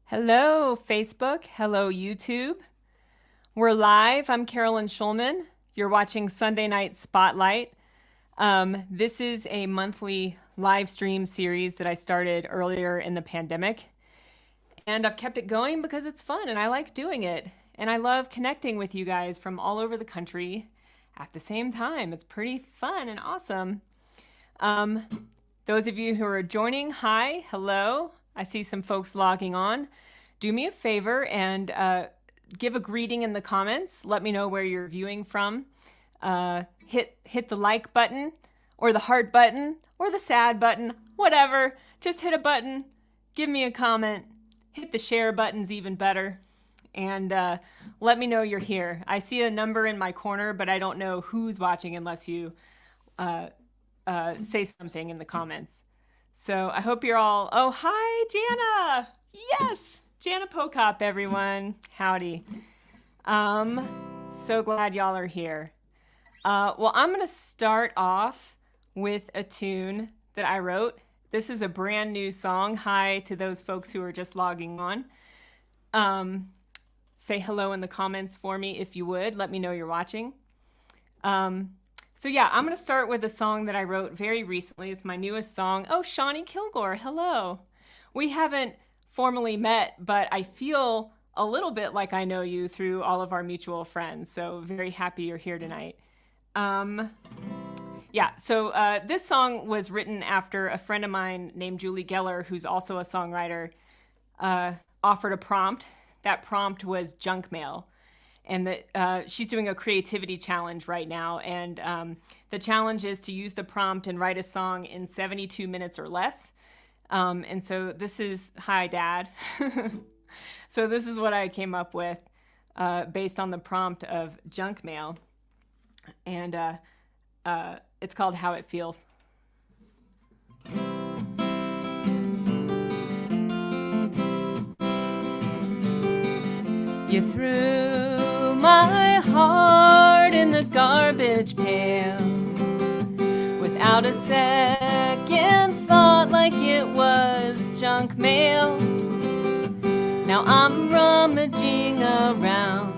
Hello, Facebook. Hello, YouTube. We're live. I'm Carolyn Shulman. You're watching Sunday Night Spotlight. This is a monthly live stream series that I started earlier in the pandemic. And I've kept it going because it's fun and I like doing it. And I love connecting with you guys from all over the country at the same time. It's pretty fun and awesome. Those of you who are joining, hi, hello. I see some folks logging on. Do me a favor and give a greeting in the comments. Let me know where you're viewing from. Hit the like button or the heart button or the sad button, whatever. Just hit a button, give me a comment, hit the share buttons even better, and let me know you're here. I see a number in my corner, but I don't know who's watching unless you say something in the comments. So I hope you're all, oh, hi, Jana. Yes, Jana Pokop, everyone. Howdy. So glad y'all are here. Well, I'm going to start off with a tune that I wrote. This is a brand new song. Hi to those folks who are just logging on. Say hello in the comments for me if you would. Let me know you're watching. So yeah, I'm going to start with a song that I wrote very recently. It's my newest song. Oh, Shawnee Kilgore, hello. We haven't formally met, but I feel a little bit like I know you through all of our mutual friends. So very happy you're here tonight. This song was written after a friend of mine named Julie Geller, who's also a songwriter, offered a prompt. That prompt was junk mail. And that she's doing a creativity challenge right now. And the challenge is to use the prompt and write a song in 72 minutes or less. And so this is, hi, Dad. So this is what I came up with based on the prompt of junk mail. And it's called How It Feels. You threw my heart in the garbage pail without a second thought, like it was junk mail. Now I'm rummaging around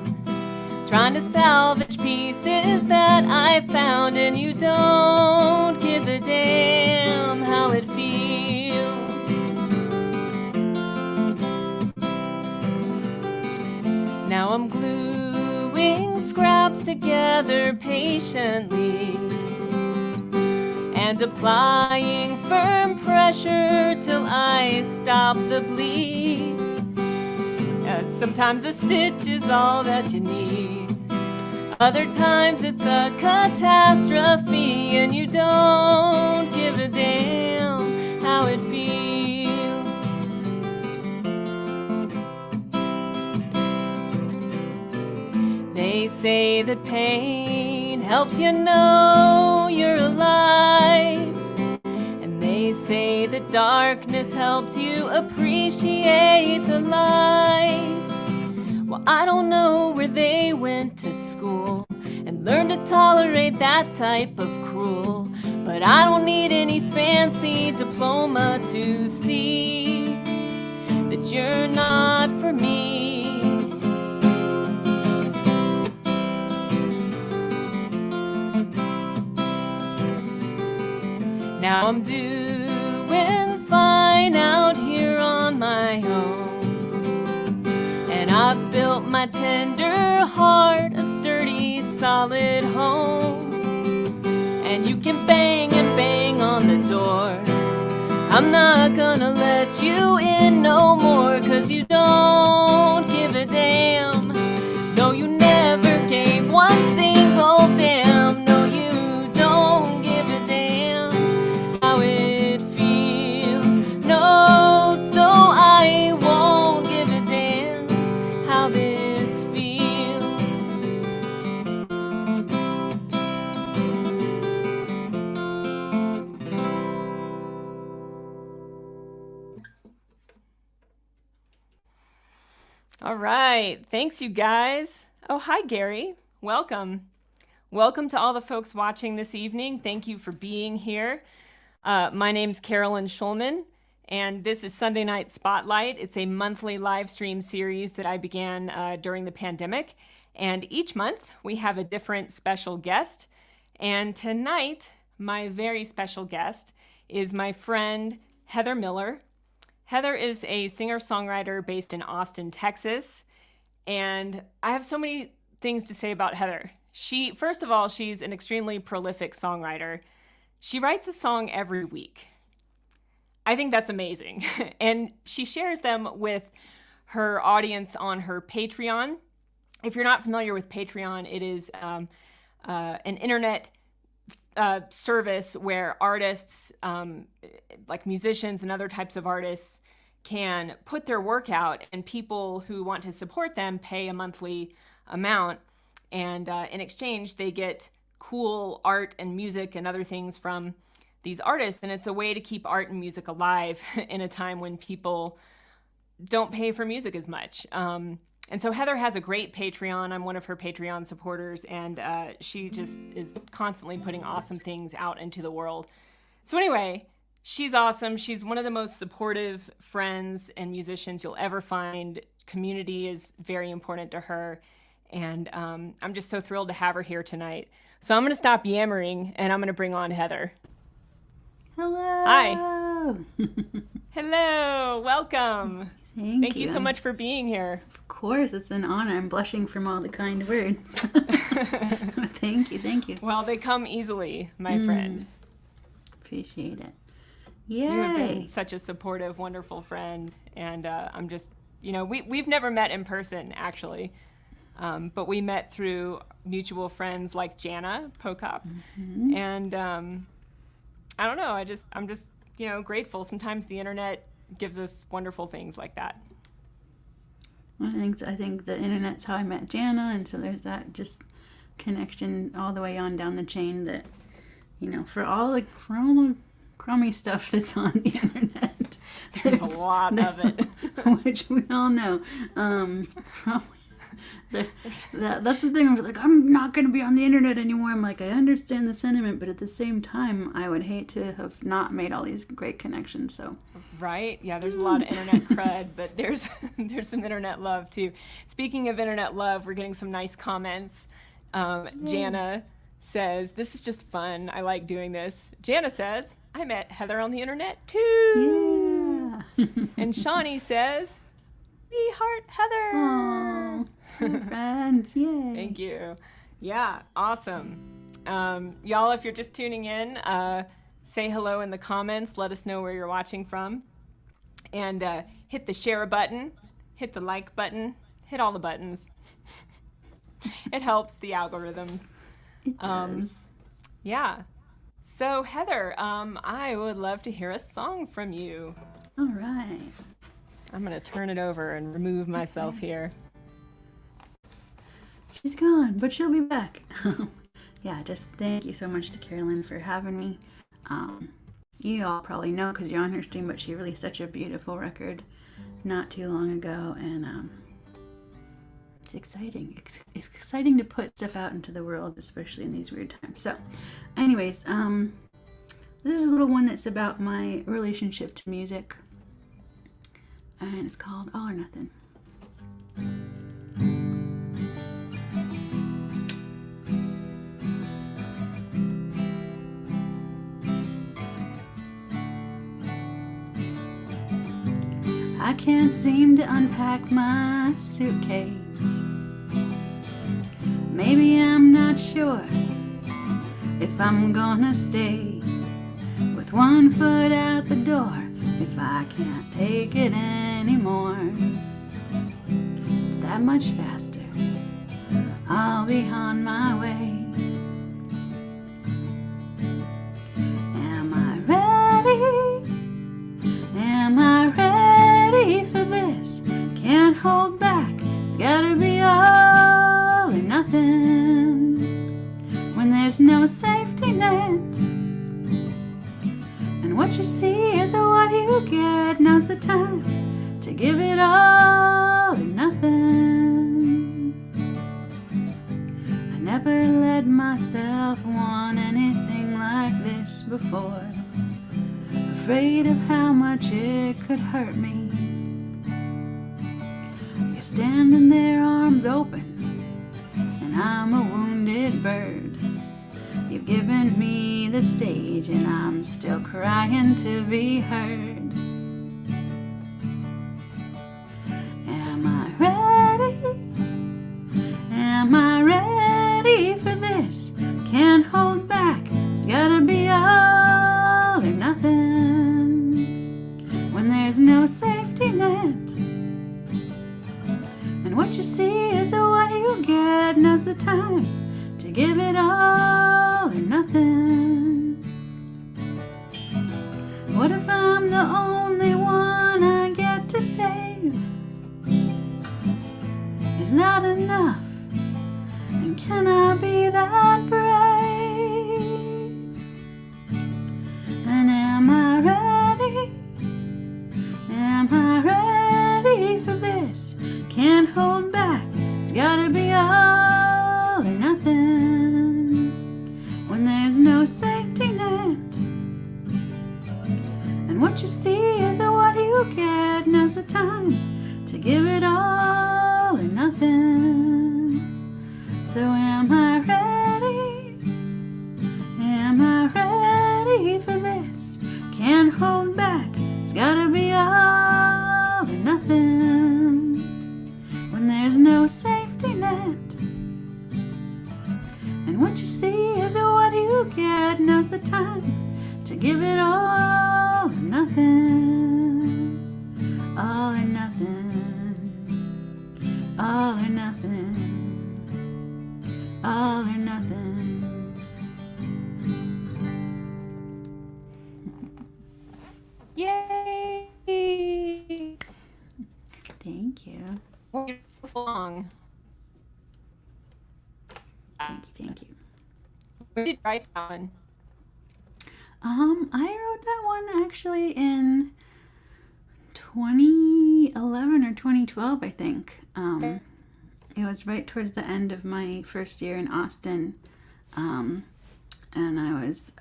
trying to salvage pieces that I found, and you don't give a damn how it feels. Now I'm gluing scraps together patiently and applying firm pressure till I stop the bleed. Sometimes a stitch is all that you need. Other times it's a catastrophe, and you don't give a damn how it feels. They say that pain helps you know you're alive, and they say that darkness helps you appreciate the light. Well, I don't know where they went to school and learned to tolerate that type of cruel, but I don't need any fancy diploma to see that you're not for me. Now I'm doing fine out here on my own, and I've built my tender heart a sturdy, solid home. And you can bang and bang on the door, I'm not gonna let you in no more, 'cause you don't give a damn. No, you never gave one single damn. No, you don't give a damn how it feels. No, so I won't give a damn how this feels. All right, thanks you guys. Oh, hi Gary, welcome. Welcome to all the folks watching this evening. Thank you for being here. My name's Carolyn Shulman, and this is Sunday Night Spotlight. It's a monthly live stream series that I began during the pandemic, and each month we have a different special guest. And tonight, my very special guest is my friend Heather Miller. Heather is a singer-songwriter based in Austin, Texas, and I have so many things to say about Heather. First of all, she's an extremely prolific songwriter. She writes a song every week. I think that's amazing. And she shares them with her audience on her Patreon. If you're not familiar with Patreon, it is an internet service where artists, like musicians and other types of artists, can put their work out, and people who want to support them pay a monthly amount. And in exchange, they get cool art and music and other things from these artists. And it's a way to keep art and music alive in a time when people don't pay for music as much. And so Heather has a great Patreon. I'm one of her Patreon supporters, and she just is constantly putting awesome things out into the world. So anyway, she's awesome. She's one of the most supportive friends and musicians you'll ever find. Community is very important to her. And I'm just so thrilled to have her here tonight. So I'm going to stop yammering, and I'm going to bring on Heather. Hello. Hi. Hello. Welcome. Thank you so much for being here. Of course, it's an honor. I'm blushing from all the kind words. Thank you. Well, they come easily, my friend. Appreciate it. Yay. You have been such a supportive, wonderful friend. And I'm just, we've never met in person, actually. But we met through mutual friends like Jana Pokop. Mm-hmm. And I don't know, I'm just grateful. Sometimes the internet gives us wonderful things like that. I think the internet's how I met Jana, and so there's that just connection all the way on down the chain that, for all the crummy stuff that's on the internet. There's a lot of it. Which we all know. That's the thing. I'm like, I'm not going to be on the internet anymore. I'm like, I understand the sentiment, but at the same time, I would hate to have not made all these great connections. So, right? Yeah, there's a lot of internet crud, but there's some internet love too. Speaking of internet love, we're getting some nice comments. Jana says, "This is just fun. I like doing this." Jana says, "I met Heather on the internet too." Yeah. And Shawnee says, "We heart Heather." Aww. Friends, yay. Thank you. Yeah, awesome. Y'all, if you're just tuning in, say hello in the comments. Let us know where you're watching from. And hit the share button, hit the like button, hit all the buttons. It helps the algorithms. It does. Yeah. So, Heather, I would love to hear a song from you. All right. I'm going to turn it over and remove myself here. She's gone, but she'll be back. Yeah, just thank you so much to Carolyn for having me. You all probably know because you're on her stream, but she released such a beautiful record not too long ago, and it's exciting. It's exciting to put stuff out into the world, especially in these weird times. So, anyways, this is a little one that's about my relationship to music, and it's called All or Nothing. I can't seem to unpack my suitcase. Maybe I'm not sure if I'm gonna stay with one foot out the door if I can't take it anymore. It's that much faster. I'll be on my way. Am I ready? Am I ready for this? Can't hold back. It's gotta be all or nothing. When there's no safety net, and what you see is what you get. Now's the time to give it all or nothing. I never let myself want anything like this before. afraid of how much it could hurt me. You're standing there, arms open, and I'm a wounded bird. You've given me the stage, and I'm still crying to be heard. Am I ready? Am I ready for this? Can't hold back, it's gotta be all or nothing. When there's no safety net, and what you see is what you get. Now's the time to give it all or nothing. What if I'm the only one I get to save? Is that enough? And can I be that brave? And am I ready? Am I ready for this? Can't hold back, it's gotta be all or nothing. When there's no safety net, and what you see is what you get. Now's the time to give it all or nothing. So am I ready? Am I ready for this? Can't hold back, it's gotta be all or nothing. When there's no safety net, and what you see is what you get. Now's the time to give it all or nothing. All or nothing. All or nothing. All or nothing. Yay! Thank you. Wonderful song. Thank you. Where did you write that one? I wrote that one actually in 2011 or 2012, I think. It was right towards the end of my first year in Austin, and I was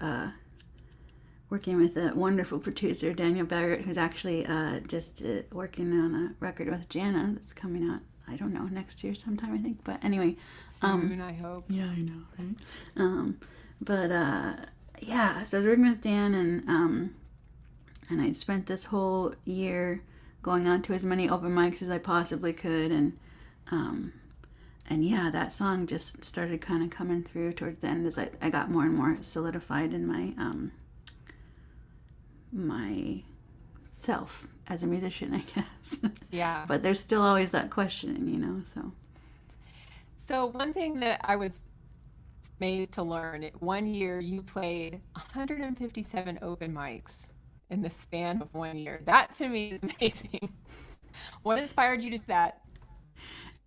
working with a wonderful producer, Daniel Barrett, who's actually just working on a record with Jana that's coming out, I don't know, next year sometime, I think. But anyway. Soon, I hope. Yeah, I know, right? Yeah, so I was working with Dan, and I spent this whole year going on to as many open mics as I possibly could, and yeah, that song just started kind of coming through towards the end as I got more and more solidified in my my self as a musician, I guess. Yeah. But there's still always that questioning, so. So one thing that I was amazed to learn, one year you played 157 open mics in the span of 1 year. That to me is amazing. What inspired you to do that?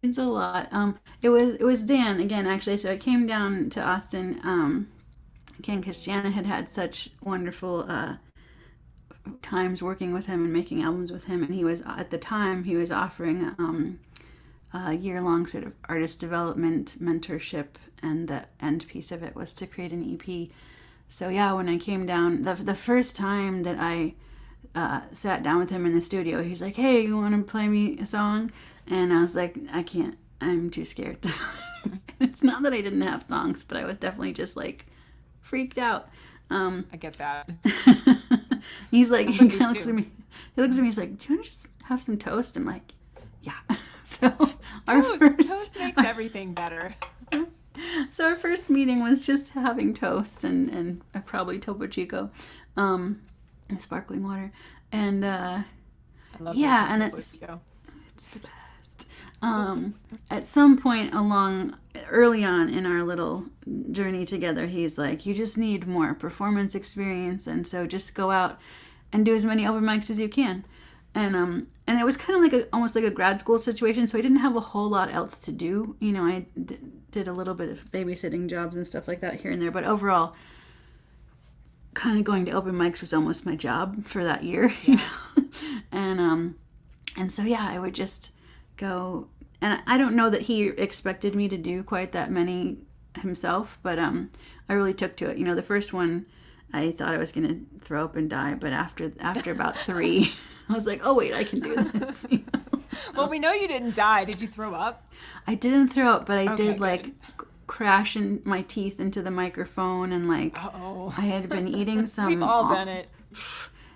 It's a lot. It was Dan again, actually. So I came down to Austin again because Jana had such wonderful times working with him and making albums with him, and he was at the time he was offering a year-long sort of artist development mentorship, and the end piece of it was to create an EP. So yeah, when I came down, the first time that I sat down with him in the studio, he's like, "Hey, you want to play me a song?" And I was like, "I can't. I'm too scared." It's not that I didn't have songs, but I was definitely just like freaked out. I get that. He's like, he kind of looks at me. He looks at me. He's like, "Do you want to just have some toast?" I'm like, "Yeah." So toast makes everything better. So our first meeting was just having toast and probably Topo Chico, and sparkling water, and I love yeah, and it's the best. At some point early on in our little journey together, he's like, "You just need more performance experience, and so just go out and do as many open mics as you can." And it was kind of like almost like a grad school situation, so I didn't have a whole lot else to do. I did a little bit of babysitting jobs and stuff like that here and there, but overall, kind of going to open mics was almost my job for that year, And so yeah, I would just go, and I don't know that he expected me to do quite that many himself, but I really took to it. The first one, I thought I was going to throw up and die, but after about 3, I was like, oh wait, I can do this. Well, we know you didn't die. Did you throw up? I didn't throw up, but I did good. like crash in my teeth into the microphone, and like I had been eating some. We've all done it.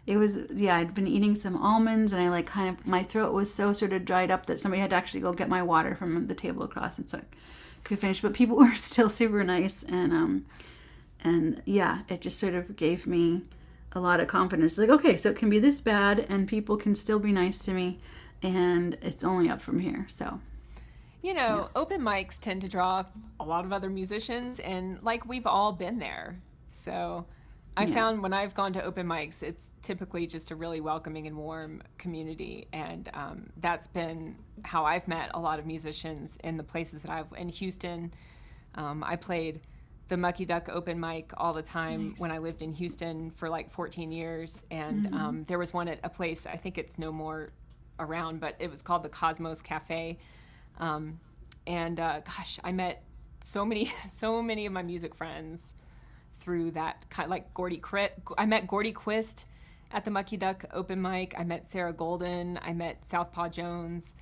It was, yeah, I'd been eating some almonds, and I like kind of, my throat was so sort of dried up that somebody had to actually go get my water from the table across, and so I could finish. But people were still super nice, and yeah, it just sort of gave me a lot of confidence. Like, okay, so it can be this bad, and people can still be nice to me, and it's only up from here. So, open mics tend to draw a lot of other musicians, and like we've all been there. So I found when I've gone to open mics, it's typically just a really welcoming and warm community. And that's been how I've met a lot of musicians in the places that in Houston. I played the Mucky Duck open mic all the time when I lived in Houston for like 14 years. And there was one at a place, I think it's no more around, but it was called the Cosmos Cafe. Gosh, I met so many of my music friends through that kind, like I met Gordy Quist at the Mucky Duck open mic. I met Sarah Golden. I met Southpaw Jones.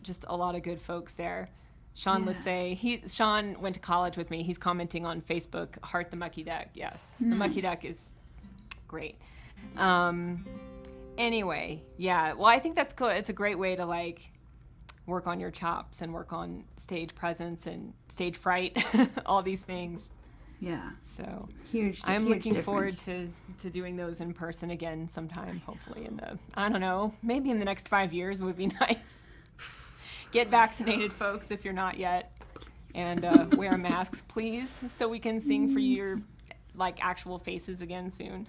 Just a lot of good folks there. Sean Lassay. Sean went to college with me. He's commenting on Facebook. Heart the Mucky Duck. Yes, the Mucky Duck is great. Anyway, yeah. Well, I think that's cool. It's a great way to like work on your chops and work on stage presence and stage fright, all these things. Yeah. So I'm looking forward to doing those in person again sometime, hopefully I don't know, maybe in the next 5 years would be nice. Get vaccinated, folks, if you're not yet. And wear masks, please, so we can sing for your like actual faces again soon.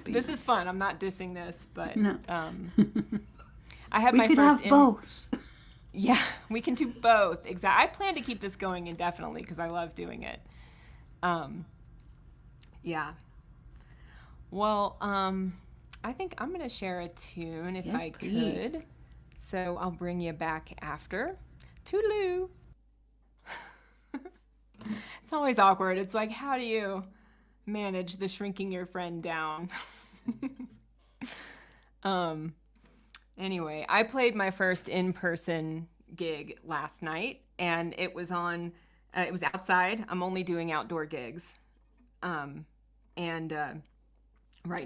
This is fun. I'm not dissing this, but no. I had we could have both. Yeah, we can do both. Exactly. I plan to keep this going indefinitely because I love doing it. Yeah. Well, I think I'm going to share a tune if I could. So I'll bring you back after. Toodaloo. It's always awkward. It's like, how do you manage the shrinking your friend down? Anyway, I played my first in-person gig last night, and it was it was outside. I'm only doing outdoor gigs. Right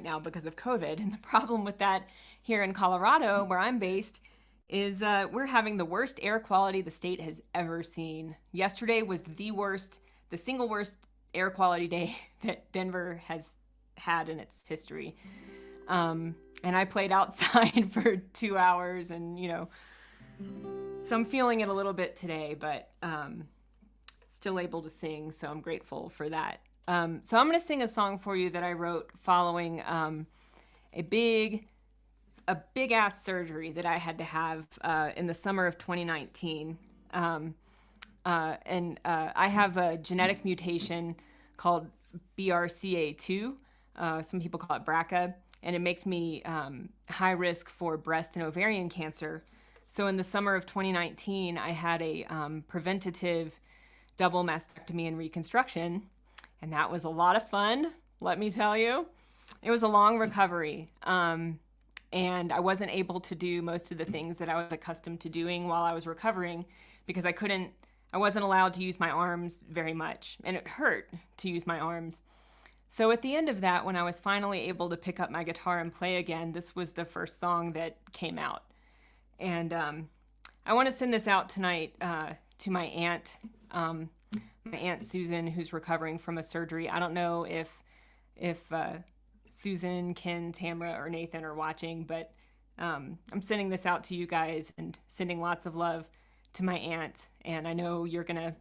now because of COVID. And the problem with that here in Colorado, where I'm based, is we're having the worst air quality the state has ever seen. Yesterday was the single worst air quality day that Denver has had in its history. And I played outside for 2 hours, and so I'm feeling it a little bit today, but still able to sing, so I'm grateful for that. So I'm going to sing a song for you that I wrote following a big ass surgery that I had to have in the summer of 2019. I have a genetic mutation called BRCA2. Some people call it BRCA. And it makes me high risk for breast and ovarian cancer. So in the summer of 2019, I had a preventative double mastectomy and reconstruction. And that was a lot of fun, let me tell you. It was a long recovery. And I wasn't able to do most of the things that I was accustomed to doing while I was recovering because I wasn't allowed to use my arms very much. And it hurt to use my arms. So at the end of that, when I was finally able to pick up my guitar and play again, this was the first song that came out. And I want to send this out tonight to my aunt Susan, who's recovering from a surgery. I don't know if Susan, Ken, Tamra, or Nathan are watching, but I'm sending this out to you guys and sending lots of love to my aunt. And I know you're gonna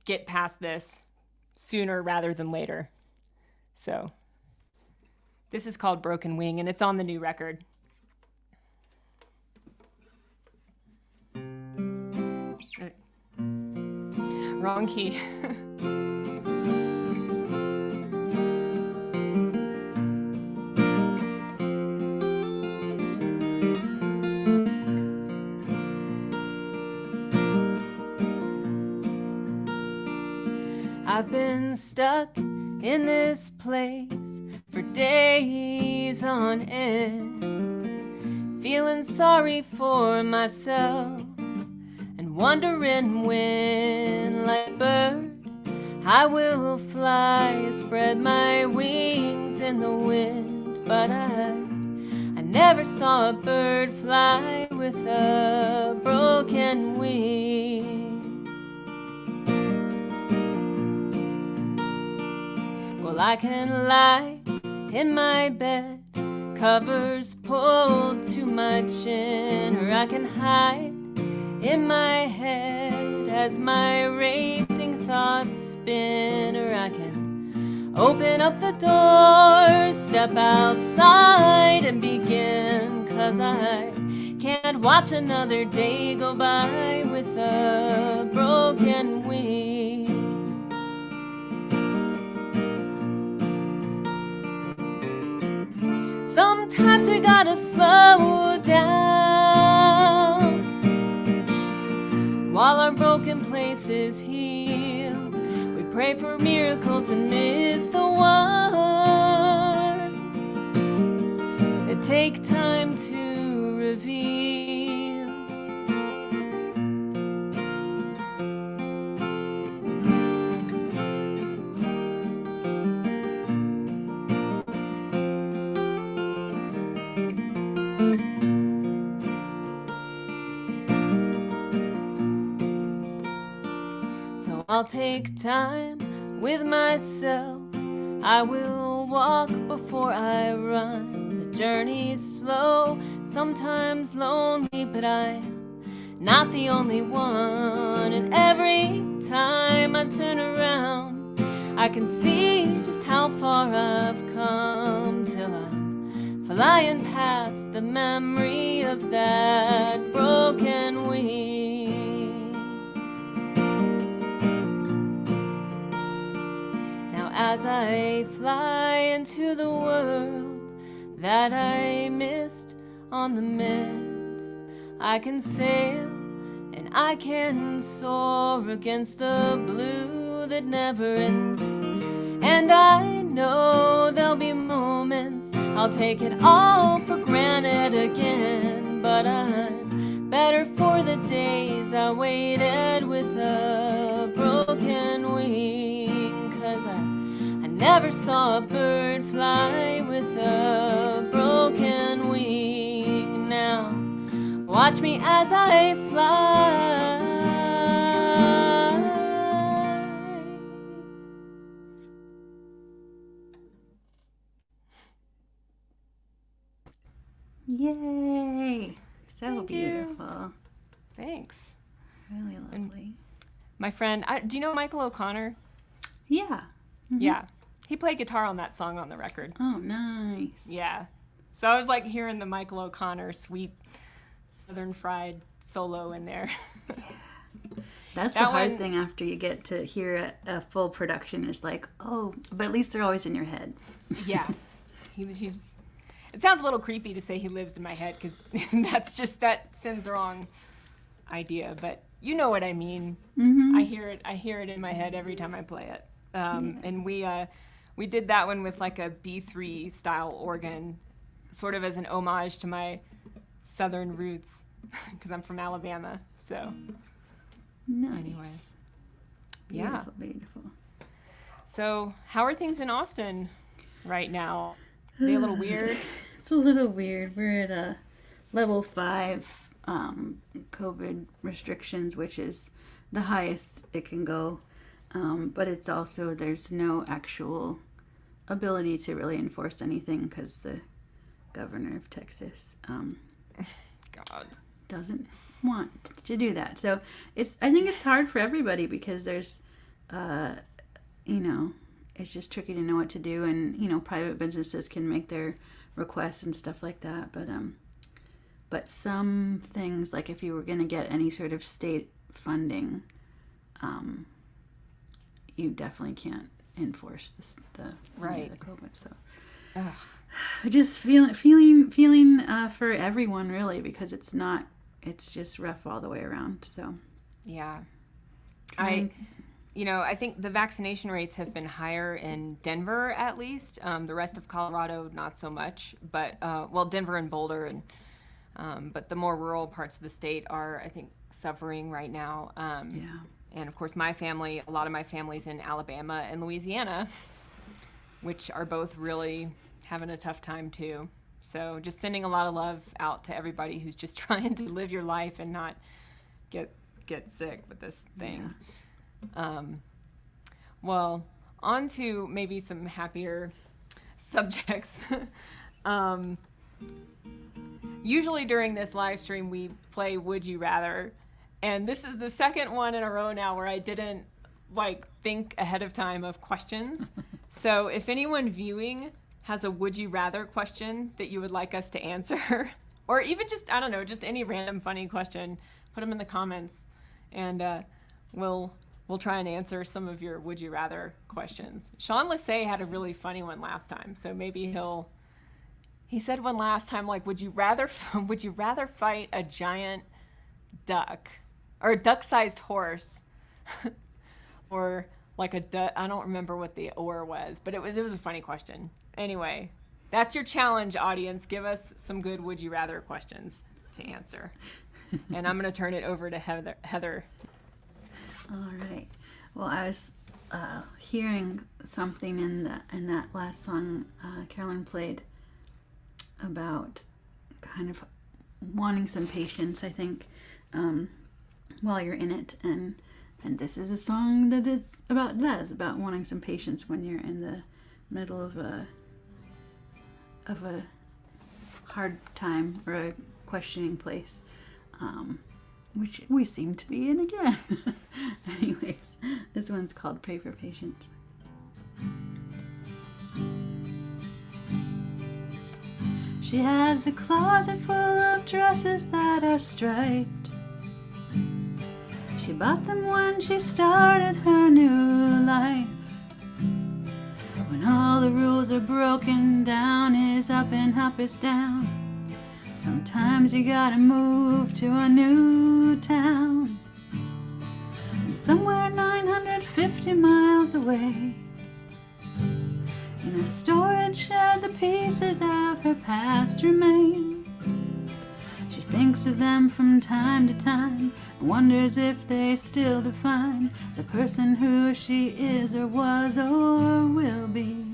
get past this sooner rather than later. So this is called Broken Wing, and it's on the new record. Wrong key. I've been stuck in this place for days on end, feeling sorry for myself and wondering when, like a bird, I will fly, spread my wings in the wind. But I never saw a bird fly with a broken wing. Well, I can lie in my bed, covers pulled to my chin, or I can hide in my head as my racing thoughts spin, or I can open up the door, step outside and begin, 'cause I can't watch another day go by with a broken wing. Sometimes we gotta slow down while our broken places heal. We pray for miracles and miss the ones that take time to reveal. So I'll take time with myself. I will walk before I run. The journey's slow, sometimes lonely, but I'm not the only one. And every time I turn around, I can see just how far I've come, till I'm flying past the memory of that broken wing. Now as I fly into the world that I missed on the mend, I can sail and I can soar against the blue that never ends. And I know there'll be moments I'll take it all for granted again, but I'm better for the days I waited with a broken wing. 'Cause I never saw a bird fly with a broken wing. Now watch me as I fly. Yay! So Thank you. beautiful. Thanks. Really lovely. My friend, do you know Michael O'Connor? Yeah. Yeah. He played guitar on that song on the record. Oh, nice. Yeah. So I was like hearing the Michael O'Connor sweet Southern fried solo in there. That's the That hard one- thing after you get to hear a full production is like, oh, but at least they're always in your head. Yeah. He's. It sounds a little creepy to say he lives in my head, because that sends the wrong idea. But you know what I mean. Mm-hmm. I hear it in my head every time I play it. And we did that one with like a B3 style organ, sort of as an homage to my Southern roots, because I'm from Alabama. So Nice. anyway, yeah. Beautiful, beautiful. So how are things in Austin right now? Are they a little weird? It's a little weird. We're at a level 5 COVID restrictions, which is the highest it can go. But it's also, there's no actual ability to really enforce anything because the governor of Texas God. doesn't want to do that. So I think it's hard for everybody because there's, it's just tricky to know what to do, and private businesses can make their requests and stuff like that. But some things, like if you were going to get any sort of state funding, you definitely can't enforce the COVID. So Ugh. just feeling for everyone really, because it's just rough all the way around. So Yeah. I think the vaccination rates have been higher in Denver, at least. The rest of Colorado, not so much. But, Denver and Boulder, but the more rural parts of the state are, I think, suffering right now. Yeah. And of course, a lot of my family's in Alabama and Louisiana, which are both really having a tough time too. So just sending a lot of love out to everybody who's just trying to live your life and not get sick with this thing. Yeah. Well, on to maybe some happier subjects. Usually during this live stream, we play Would You Rather. And this is the second one in a row now where I didn't think ahead of time of questions. So if anyone viewing has a Would You Rather question that you would like us to answer, or even just, I don't know, just any random funny question, put them in the comments, and we'll try and answer some of your Would You Rather questions. Sean Lassay had a really funny one last time, so maybe he said one last time, would you rather fight a giant duck or a duck-sized horse or a duck? I don't remember what the or was, but it was a funny question. Anyway, that's your challenge, audience. Give us some good Would You Rather questions to answer. And I'm going to turn it over to Heather. All right. Well, I was hearing something in that last song Carolyn played about kind of wanting some patience, I think, while you're in it. And this is a song that is about that. It's about wanting some patience when you're in the middle of a hard time or a questioning place, which we seem to be in again. Anyways, this one's called Pray for Patience. She has a closet full of dresses that are striped. She bought them when she started her new life. When all the rules are broken down is up and up is down. Sometimes you gotta move to a new town. And somewhere 950 miles away, in a storage shed, the pieces of her past remain. She thinks of them from time to time and wonders if they still define the person who she is or was or will be.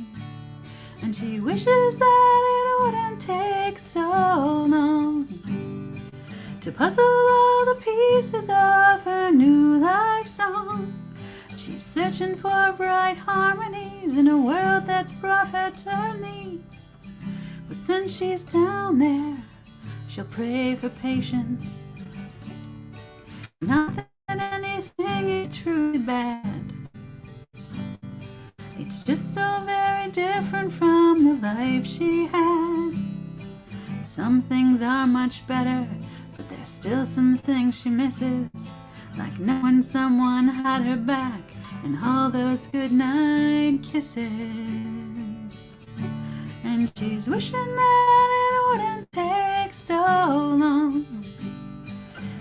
And she wishes that it wouldn't take so long to puzzle all the pieces of her new life song. She's searching for bright harmonies in a world that's brought her to her knees. But since she's down there, she'll pray for patience. Not that anything is truly bad. It's just so very different from the life she had. Some things are much better, but there's still some things she misses, like knowing someone had her back and all those goodnight kisses. And she's wishing that it wouldn't take so long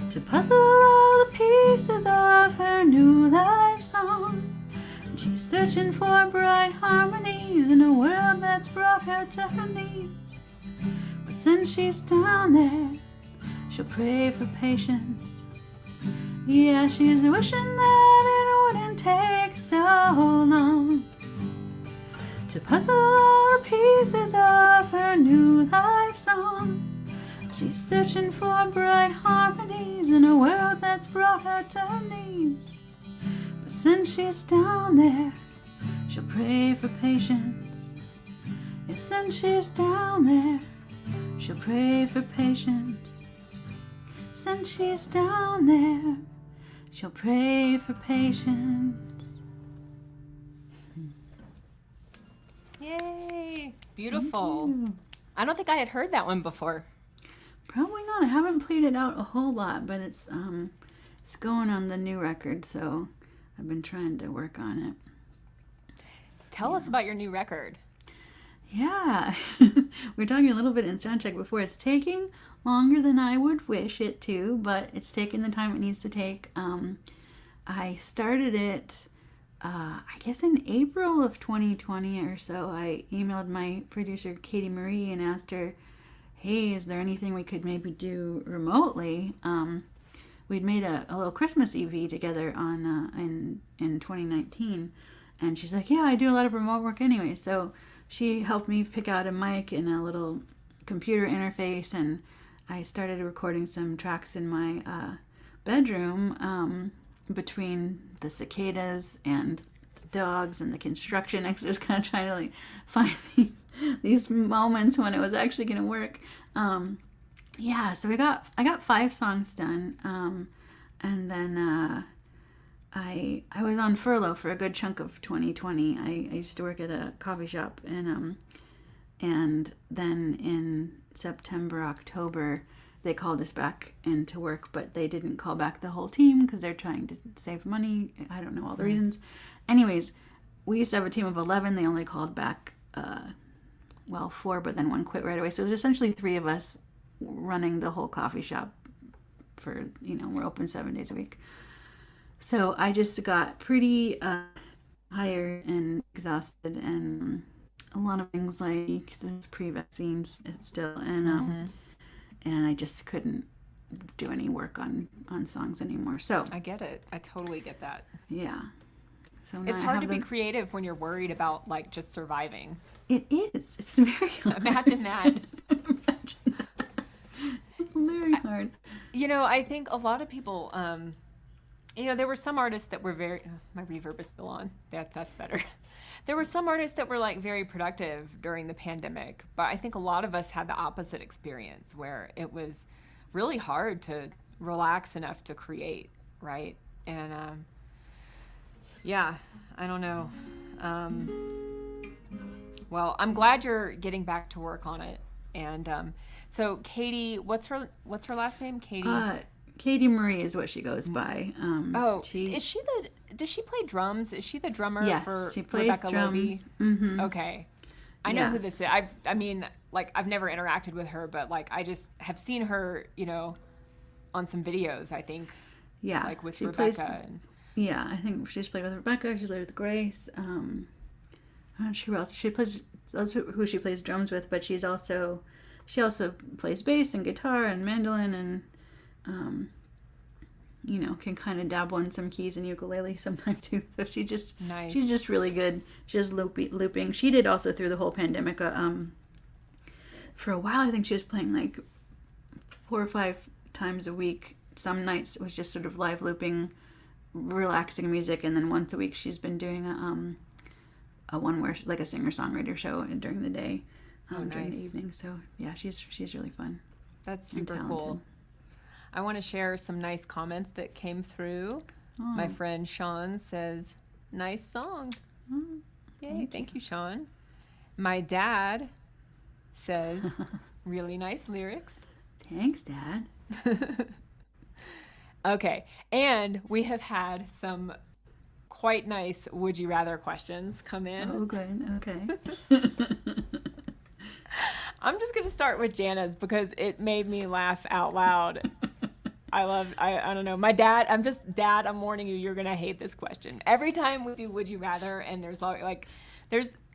to puzzle all the pieces of her new life song. And she's searching for bright harmonies in a world that's brought her to her knees. But since she's down there, she'll pray for patience. Yeah, she's wishing that it wouldn't take so long to puzzle all the pieces of her new life song. She's searching for bright harmonies in a world that's brought her to her knees. But since she's down there, she'll pray for patience. Yeah, since she's down there, she'll pray for patience. Since she's down there, she'll pray for patience. Yay! Beautiful. I don't think I had heard that one before. Probably not. I haven't played it out a whole lot, but it's going on the new record, so I've been trying to work on it. Tell us about your new record. Yeah. We were talking a little bit in soundcheck before. It's taking longer than I would wish it to, but it's taking the time it needs to take. I started it I guess in April of 2020 or so, I emailed my producer, Katie Marie, and asked her, hey, is there anything we could maybe do remotely? We'd made a little Christmas EP together in 2019. And she's like, yeah, I do a lot of remote work anyway. So she helped me pick out a mic and a little computer interface, and I started recording some tracks in my bedroom between the cicadas and the dogs and the construction. I was just kind of trying to like find these moments when it was actually going to work. Yeah, so I got 5 songs done, and then I was on furlough for a good chunk of 2020. I used to work at a coffee shop, and then in September, October, they called us back into work, but they didn't call back the whole team because they're trying to save money. I don't know all the reasons. Anyways, we used to have a team of 11. They only called back, 4, but then 1 quit right away. So it was essentially 3 of us running the whole coffee shop for, we're open 7 days a week. So I just got pretty tired and exhausted, and a lot of anxiety because it's pre-vaccines still, and I just couldn't do any work on songs anymore. So I get it. I totally get that. Yeah. So it's hard to be creative when you're worried about like just surviving. It is. It's very hard. Imagine that. It's very hard. I think a lot of people, there were some artists that were my reverb is still on. That's better. There were some artists that were like very productive during the pandemic, but I think a lot of us had the opposite experience where it was really hard to relax enough to create, right? And I don't know. Well, I'm glad you're getting back to work on it. And so Katie, what's her last name? Katie Marie is what she goes by. Does she play drums? Is she the drummer for she plays Rebecca drums. Mm-hmm. Okay. I know who this is. I've never interacted with her, but like I just have seen her, on some videos, I think. Yeah. Like with Rebecca. I think she's played with Rebecca, she's played with Grace. I'm not sure who else. That's who she plays drums with, but she also plays bass and guitar and mandolin and can kind of dabble in some keys and ukulele sometimes too. So she's just really good. She does looping. She did also through the whole pandemic. For a while, I think she was playing like 4 or 5 times a week. Some nights it was just sort of live looping, relaxing music, and then once a week she's been doing a one where like a singer-songwriter show during the day, during the evening. So yeah, she's really fun. That's super cool. I want to share some nice comments that came through. Oh. My friend Sean says, nice song. Oh, yay, thank you, Sean. My dad says, really nice lyrics. Thanks, Dad. Okay, and we have had some quite nice would you rather questions come in. Oh, good. Okay. I'm just going to start with Jana's because it made me laugh out loud. I don't know. My dad, I'm warning you, you're going to hate this question. Every time we do would you rather, and there's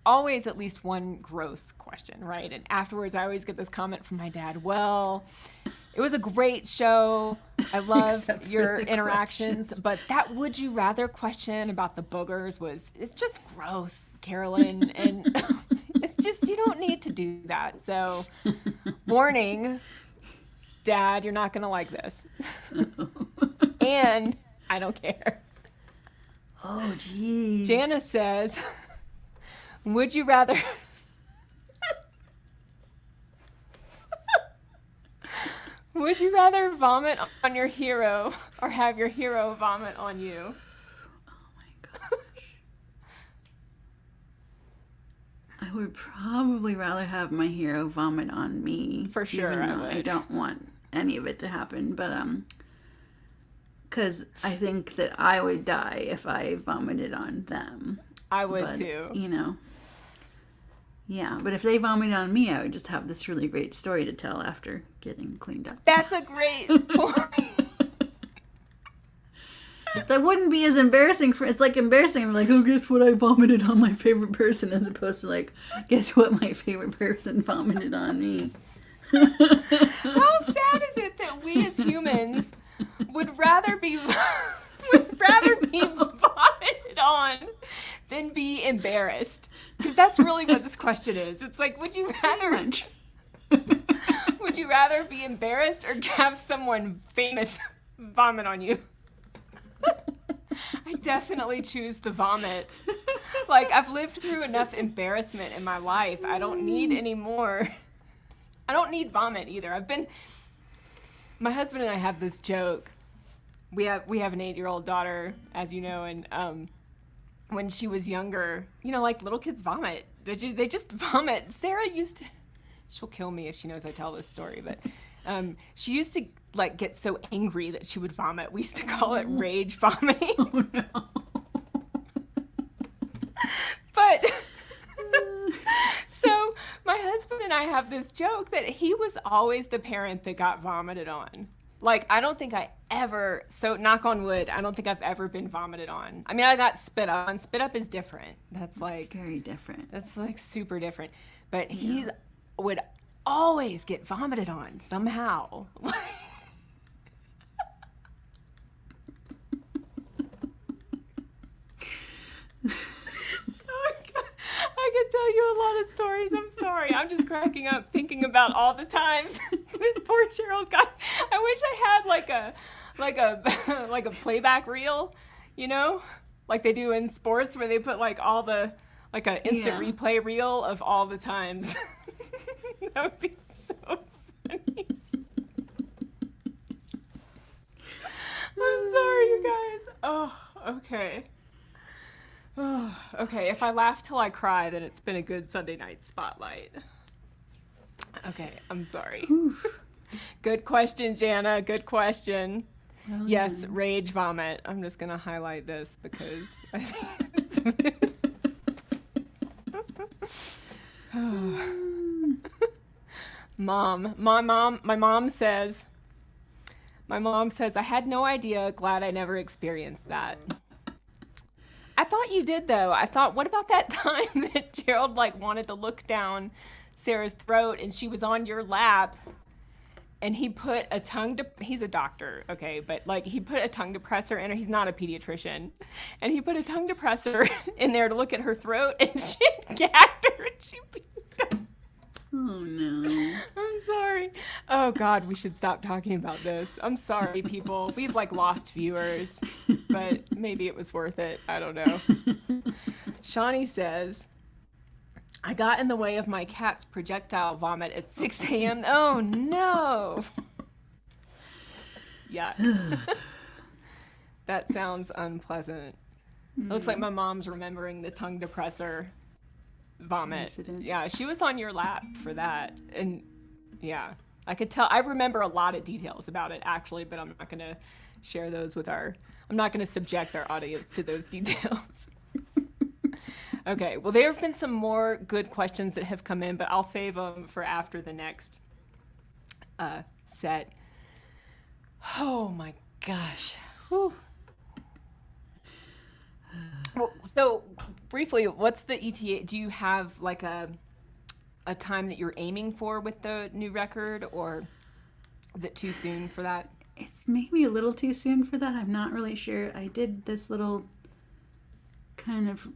always at least one gross question, right? And afterwards, I always get this comment from my dad, well, it was a great show. I love your interactions, but that would you rather question about the boogers it's just gross, Carolyn. And it's just, you don't need to do that. So warning, Dad, you're not going to like this. And I don't care. Oh, geez. Jana says, would you rather... Would you rather vomit on your hero or have your hero vomit on you? Oh my gosh. I would probably rather have my hero vomit on me. For sure, even though I don't want any of it to happen, but because I think that I would die if I vomited on them. I would too. Yeah, but if they vomited on me, I would just have this really great story to tell after getting cleaned up. That's a great point. That wouldn't be as embarrassing. It's like embarrassing. I'm like, oh, guess what? I vomited on my favorite person, as opposed to like, guess what? My favorite person vomited on me. How sad is it that we as humans would rather be vomited on than be embarrassed? Because that's really what this question is. It's like, would you rather be embarrassed or have someone famous vomit on you? I definitely choose the vomit. Like, I've lived through enough embarrassment in my life. I don't need any more. I don't need vomit either. My husband and I have this joke. We have an 8-year-old daughter, as you know, and when she was younger, like little kids vomit. They just vomit. Sarah used to, she'll kill me if she knows I tell this story, but she used to like get so angry that she would vomit. We used to call it rage vomiting. Oh no. But so my husband and I have this joke that he was always the parent that got vomited on. Like, I don't think I ever, so knock on wood, I don't think I've ever been vomited on. I mean, I got spit up, and spit up is different. That's very different. That's like super different. But he would always get vomited on somehow. I could tell you a lot of stories. I'm sorry. I'm just cracking up thinking about all the times that poor Cheryl got. I wish I had like a playback reel, like they do in sports where they put like all the like an instant replay reel of all the times. That would be so funny. I'm sorry, you guys. Oh, okay. Oh, okay, if I laugh till I cry, then it's been a good Sunday night spotlight. Okay, I'm sorry. Good question, Jana. Good question. Well, yes, rage vomit. I'm just going to highlight this because I think it's... My mom says, I had no idea. Glad I never experienced that. I thought you did, though. I thought, what about that time that Gerald like wanted to look down Sarah's throat and she was on your lap and he put a he's a doctor, okay, but like he put a tongue depressor in her. He's not a pediatrician. And he put a tongue depressor in there to look at her throat and she gagged her and she puked. Oh no. I'm sorry. Oh God, we should stop talking about this. I'm sorry, people. We've like lost viewers, but maybe it was worth it. I don't know. Shawnee says, I got in the way of my cat's projectile vomit at 6 a.m. Oh no. Yeah. That sounds unpleasant. It looks like my mom's remembering the tongue depressor vomit incident. Yeah, she was on your lap for that. And yeah, I could tell. I remember a lot of details about it actually, but I'm not going to share those with I'm not going to subject our audience to those details. Okay, well, there have been some more good questions that have come in, but I'll save them for after the next set. Oh my gosh. Whew. Well, so briefly, what's the ETA? Do you have like a time that you're aiming for with the new record, or is it too soon for that? It's maybe a little too soon for that. I'm not really sure. I did this little kind of,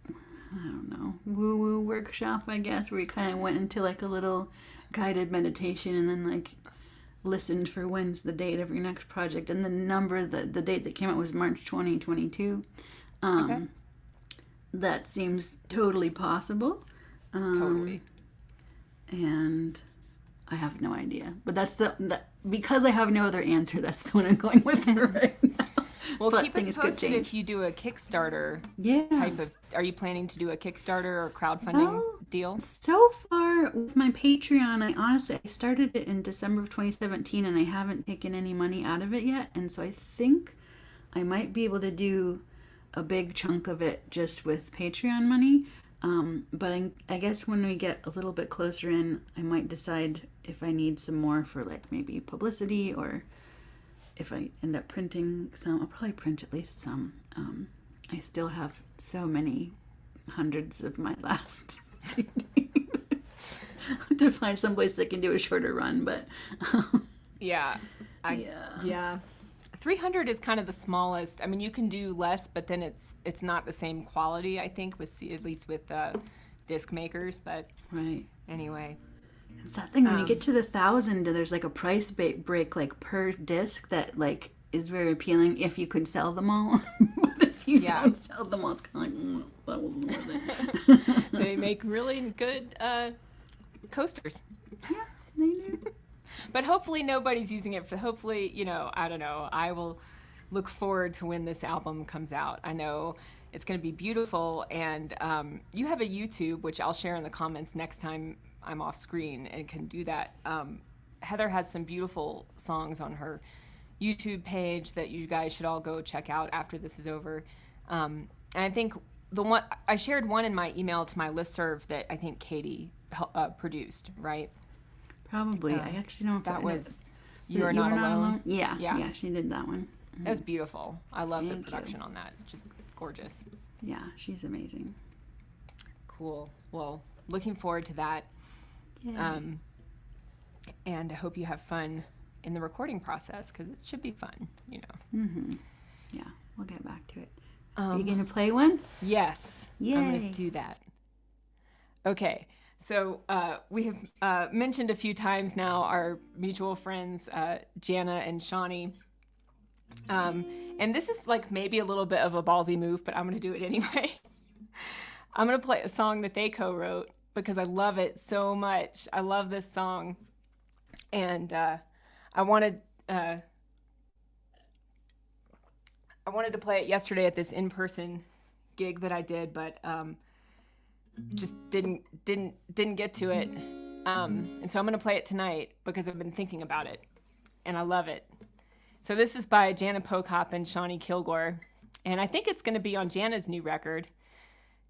I don't know, woo-woo workshop, I guess, where we kind of went into like a little guided meditation and then like listened for when's the date of your next project. And the date that came out was March 2022. Okay. That seems totally possible. Totally. And I have no idea. But that's because I have no other answer, that's the one I'm going with right now. Well, keep us posted if you do a Kickstarter type of... Are you planning to do a Kickstarter or crowdfunding deal? So far, with my Patreon, I started it in December of 2017, and I haven't taken any money out of it yet. And so I think I might be able to do a big chunk of it just with Patreon money. But I guess when we get a little bit closer in, I might decide if I need some more for like maybe publicity or if I end up printing some, I'll probably print at least some. I still have so many hundreds of my last CD to find someplace that can do a shorter run, but Yeah. Yeah. 300 is kind of the smallest. I mean, you can do less, but then it's not the same quality, I think, at least with disc makers. But right. Anyway, it's that thing when you get to the 1,000, there's like a price break like per disc that like is very appealing if you could sell them all. But if you don't sell them all, it's kind of like that wasn't worth it. They make really good coasters. Yeah, they do. But hopefully nobody's using it for, hopefully, I don't know. I will look forward to when this album comes out. I know it's going to be beautiful. And you have a YouTube, which I'll share in the comments next time I'm off screen and can do that. Heather has some beautiful songs on her YouTube page that you guys should all go check out after this is over. And I think I shared one in my email to my listserv that I think Katie produced, right? Probably. I actually don't know if that was You Are Not Alone. Yeah, she did that one. That was beautiful. I love the production on that. It's just gorgeous. Yeah, she's amazing. Cool. Well, looking forward to that. Yeah. And I hope you have fun in the recording process because it should be fun, Mm-hmm. Yeah, we'll get back to it. Are you going to play one? Yes. Yay. I'm going to do that. Okay. So we have mentioned a few times now our mutual friends, Jana and Shawnee. And this is like maybe a little bit of a ballsy move, but I'm going to do it anyway. I'm going to play a song that they co-wrote because I love it so much. I love this song. And I wanted to play it yesterday at this in-person gig that I did, but just didn't get to it. And so I'm going to play it tonight because I've been thinking about it and I love it. So this is by Jana Pokop and Shawnee Kilgore. And I think it's going to be on Jana's new record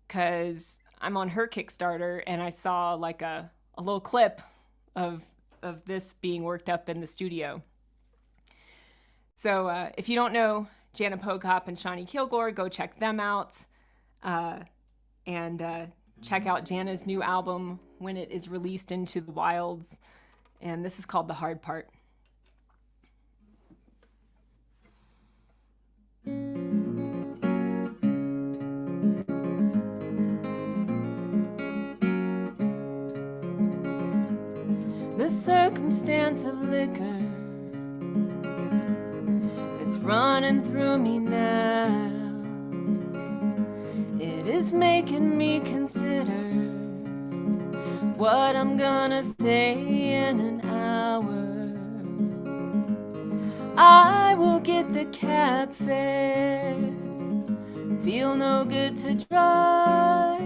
because I'm on her Kickstarter and I saw like a little clip of this being worked up in the studio. So if you don't know Jana Pokop and Shawnee Kilgore, go check them out. And check out Jana's new album when it is released into the wilds. And this is called The Hard Part. The circumstance of liquor, it's running through me now. It is making me consider what I'm gonna say in an hour. I will get the cab fare, feel no good to drive.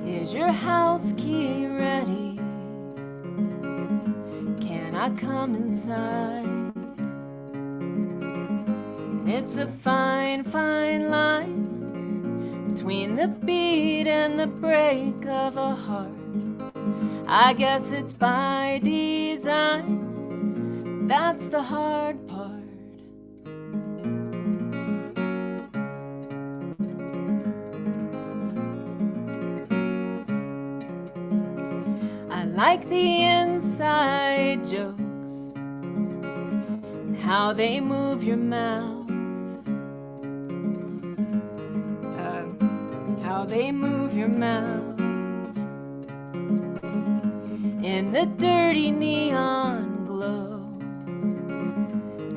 Is your house key ready? Can I come inside? It's a fine, fine line between the beat and the break of a heart. I guess it's by design. That's the hard part. I like the inside jokes and how they move your mouth. How they move your mouth in the dirty neon glow,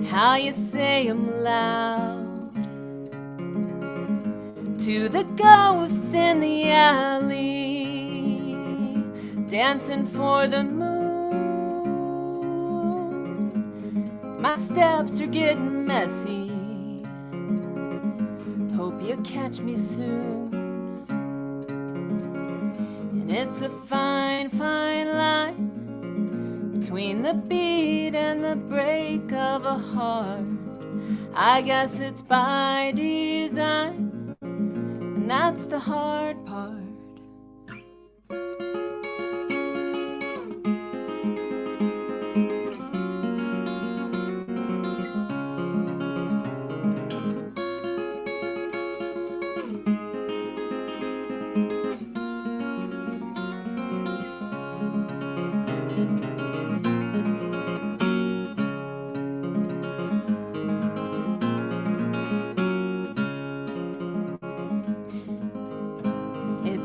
how you say 'em loud to the ghosts in the alley, dancing for the moon. My steps are getting messy, hope you catch me soon. It's a fine, fine line between the beat and the break of a heart. I guess it's by design, and that's the hard part.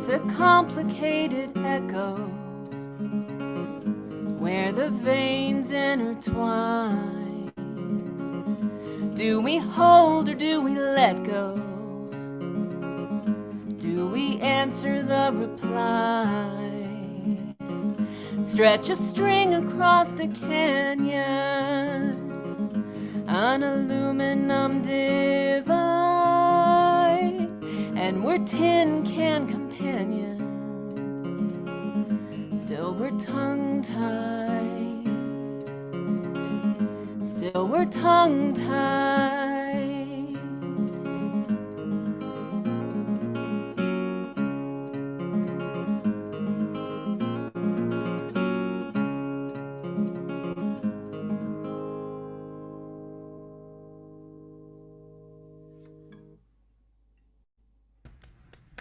It's a complicated echo where the veins intertwine. Do we hold or do we let go? Do we answer the reply? Stretch a string across the canyon, an aluminum divide, and we're tin can companions. Still we're tongue-tied. Still we're tongue-tied.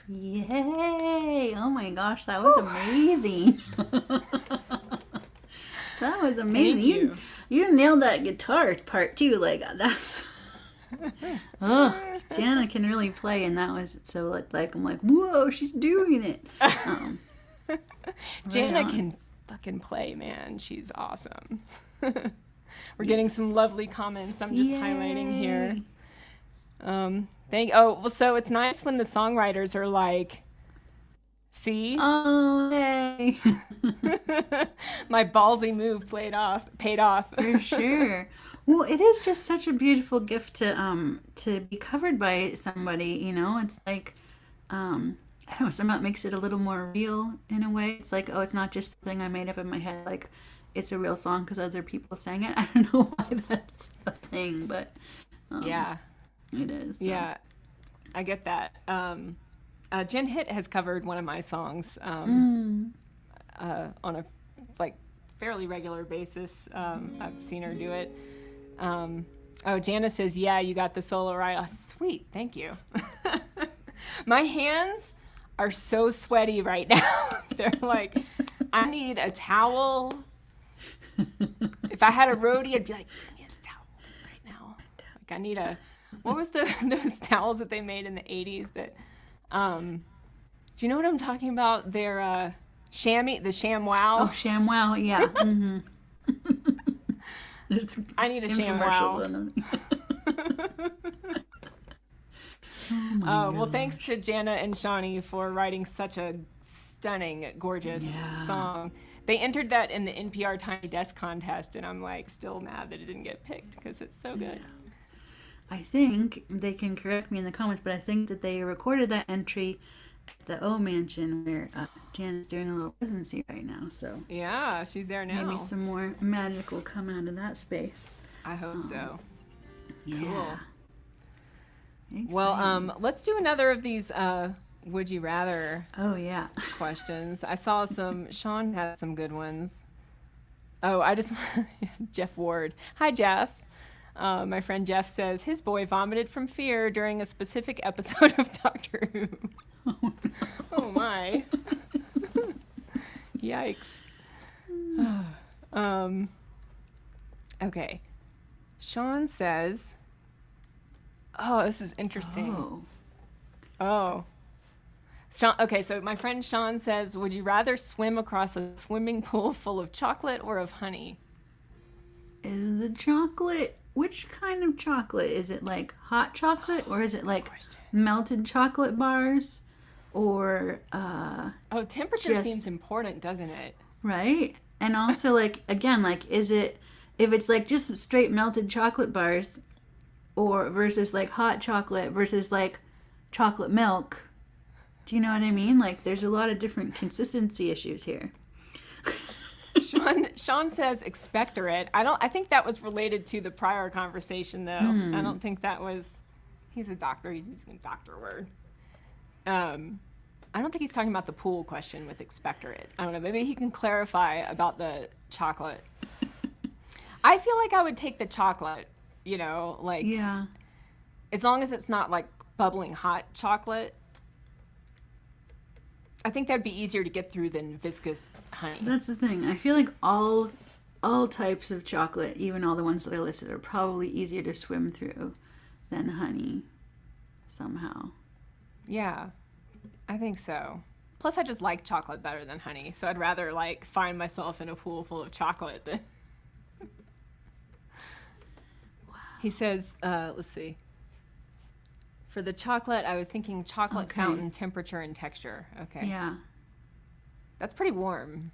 Yay! Oh my gosh, that was amazing. That was amazing. Thank You nailed that guitar part too. Like that's. Oh, Jana can really play, and that was so like I'm like, whoa, she's doing it. Jana on. can fucking play, man. She's awesome. We're getting some lovely comments. I'm just highlighting here. So it's nice when the songwriters are like, see? Oh, hey. My ballsy move paid off. For sure. Well, it is just such a beautiful gift to be covered by somebody, you know? It's like I don't know, somehow it makes it a little more real in a way. It's like, oh, it's not just something I made up in my head, like it's a real song because other people sang it. I don't know why that's a thing, but Yeah. it is. So. Yeah. I get that. Jen Hitt has covered one of my songs on a fairly regular basis. I've seen her do it. Jana says, yeah, you got the solo right. Oh, sweet. Thank you. My hands are so sweaty right now. They're like, I need a towel. If I had a roadie, I'd be like, I need a towel right now. Like I need what was those towels that they made in the 80s that, do you know what I'm talking about? They're, the ShamWow. Oh, ShamWow, yeah. Mm-hmm. I need a ShamWow. Well, thanks to Jana and Shawnee for writing such a stunning, gorgeous song. They entered that in the NPR Tiny Desk contest, and I'm like still mad that it didn't get picked because it's so good. I think they can correct me in the comments, but I think that they recorded that entry at the O Mansion where Jan's doing a little residency right now. So yeah, she's there now. Maybe some more magic will come out of that space. I hope so. Yeah. Cool. Exciting. Well, let's do another of these would you rather questions. I saw Sean had some good ones. Oh, Jeff Ward. Hi, Jeff. My friend Jeff says his boy vomited from fear during a specific episode of Doctor Who. Oh my. Yikes. Okay. Sean says, oh, this is interesting. Oh. Sean, okay, so my friend Sean says, would you rather swim across a swimming pool full of chocolate or of honey? Is the chocolate, which kind of chocolate? Is it like hot chocolate or is it like melted chocolate bars? Or, temperature seems important, doesn't it? Right? And also, like, again, like, is it, if it's like just straight melted chocolate bars or versus like hot chocolate versus like chocolate milk, do you know what I mean? Like, there's a lot of different consistency issues here. Sean says expectorate. I think that was related to the prior conversation, though. I don't think that was, he's a doctor, he's using a doctor word. I don't think he's talking about the pool question with expectorate. I don't know. Maybe he can clarify about the chocolate. I feel like I would take the chocolate, you know, like, as long as it's not like bubbling hot chocolate. I think that'd be easier to get through than viscous honey. That's the thing. I feel like all types of chocolate, even all the ones that are listed, are probably easier to swim through than honey somehow. Yeah. I think so. Plus, I just like chocolate better than honey, so I'd rather like find myself in a pool full of chocolate than. He says, let's see. For the chocolate, I was thinking chocolate fountain temperature and texture. Okay. Yeah. That's pretty warm,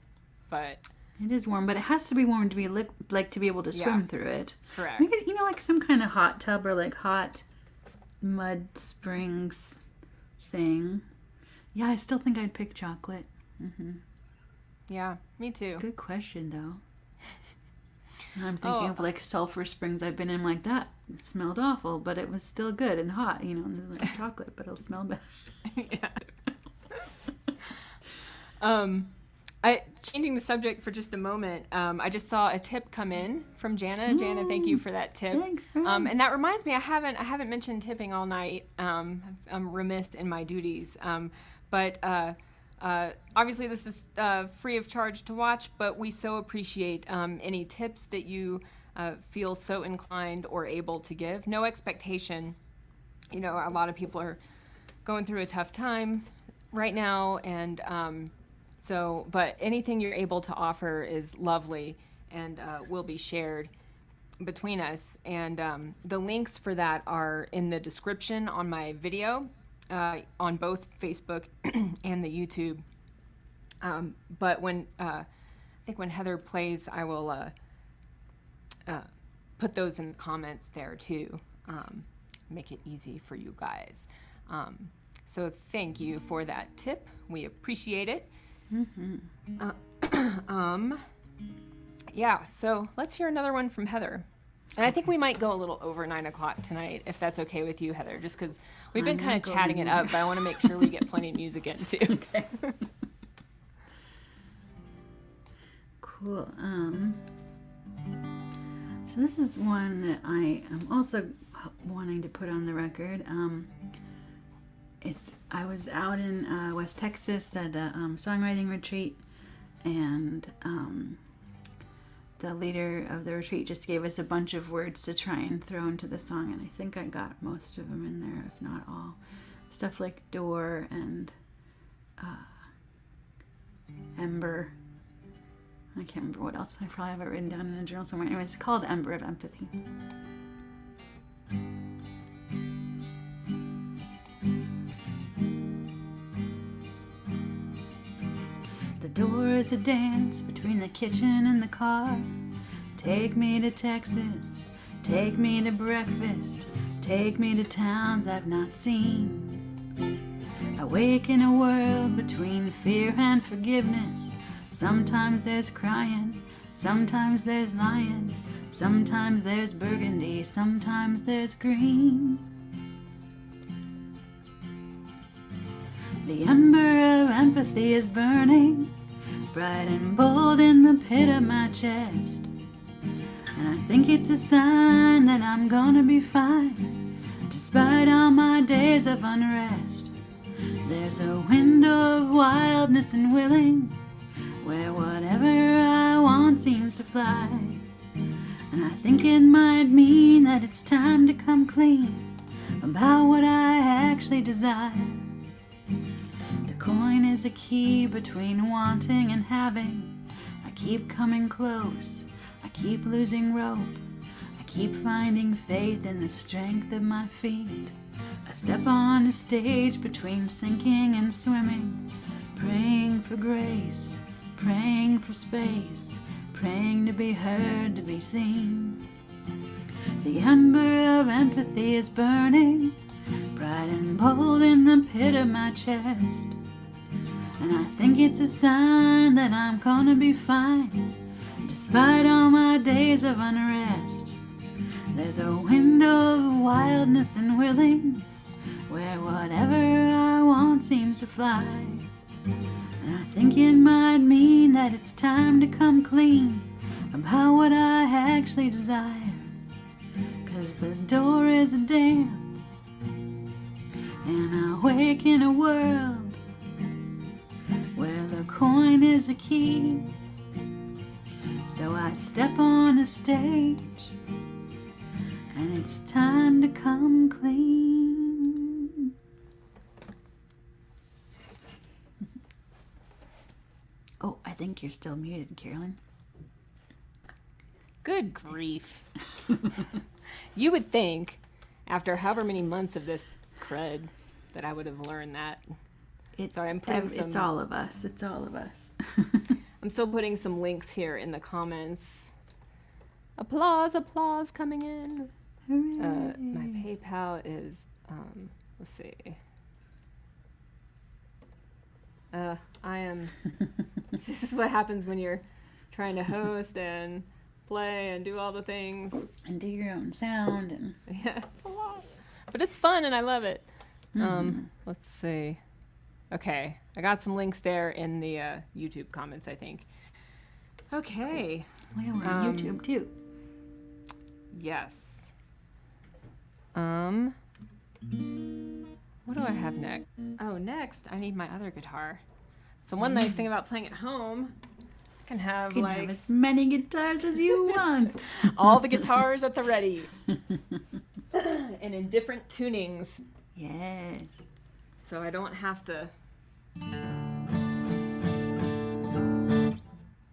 but. It is warm, but it has to be warm to be to be able to swim through it. Correct. Make it, like some kind of hot tub or like hot mud springs thing. Yeah, I still think I'd pick chocolate. Mm-hmm. Yeah, me too. Good question, though. I'm thinking of like sulfur springs I've been in like that. It smelled awful, but it was still good and hot, like chocolate, but it'll smell better. Changing the subject for just a moment, I just saw a tip come in from Jana. Jana, thank you for that tip. Thanks, friends. And that reminds me, I haven't mentioned tipping all night. I'm remiss in my duties. But obviously this is free of charge to watch, but we so appreciate any tips that you feel so inclined or able to give. No expectation. A lot of people are going through a tough time right now, and but anything you're able to offer is lovely and will be shared between us. And the links for that are in the description on my video on both Facebook and the YouTube. But I think when Heather plays, I will put those in the comments there too. Make it easy for you guys. So thank you for that tip. We appreciate it. Mm-hmm. Yeah, so let's hear another one from Heather. And I think we might go a little over 9 o'clock tonight, if that's okay with you, Heather, just because we've been kind of chatting it up, but I want to make sure we get plenty of music in too. Okay. Cool. So this is one that I am also wanting to put on the record. I was out in West Texas at a songwriting retreat, and the leader of the retreat just gave us a bunch of words to try and throw into the song, and I think I got most of them in there, if not all. Stuff like door and ember. I can't remember what else. I probably have it written down in a journal somewhere. Anyway, it's called Ember of Empathy. The door is a dance between the kitchen and the car. Take me to Texas, take me to breakfast, take me to towns I've not seen. Awake in a world between fear and forgiveness. Sometimes there's crying, sometimes there's lying, sometimes there's burgundy, sometimes there's green. The ember of empathy is burning, bright and bold in the pit of my chest. And I think it's a sign that I'm gonna be fine, despite all my days of unrest. There's a window of wildness and willing, where whatever I want seems to fly. And I think it might mean that it's time to come clean about what I actually desire. The coin is a key between wanting and having. I keep coming close, I keep losing rope, I keep finding faith in the strength of my feet. I step on a stage between sinking and swimming, praying for grace, praying for space, praying to be heard, to be seen. The ember of empathy is burning, bright and bold in the pit of my chest. And I think it's a sign that I'm gonna be fine, despite all my days of unrest. There's a window of wildness and willing, where whatever I want seems to fly. And I think it might mean that it's time to come clean about what I actually desire. 'Cause the door is a dance, and I wake in a world where the coin is the key. So I step on a stage, and it's time to come clean. I think you're still muted, Carolyn. Good grief. You would think, after however many months of this crud, that I would have learned that. Sorry, I'm putting It's all of us. It's all of us. I'm still putting some links here in the comments. Applause, applause coming in. My PayPal is, let's see. This is what happens when you're trying to host and play and do all the things. And do your own sound. And Yeah, it's a lot. But it's fun and I love it. Let's see. Okay, I got some links there in the YouTube comments, I think. Okay. Well, we're on YouTube too. Yes. What do I have next? Oh, next I need my other guitar. So one nice thing about playing at home, I can have You can have as many guitars as you want. all the guitars at the ready. And in different tunings. Yes. So I don't have to.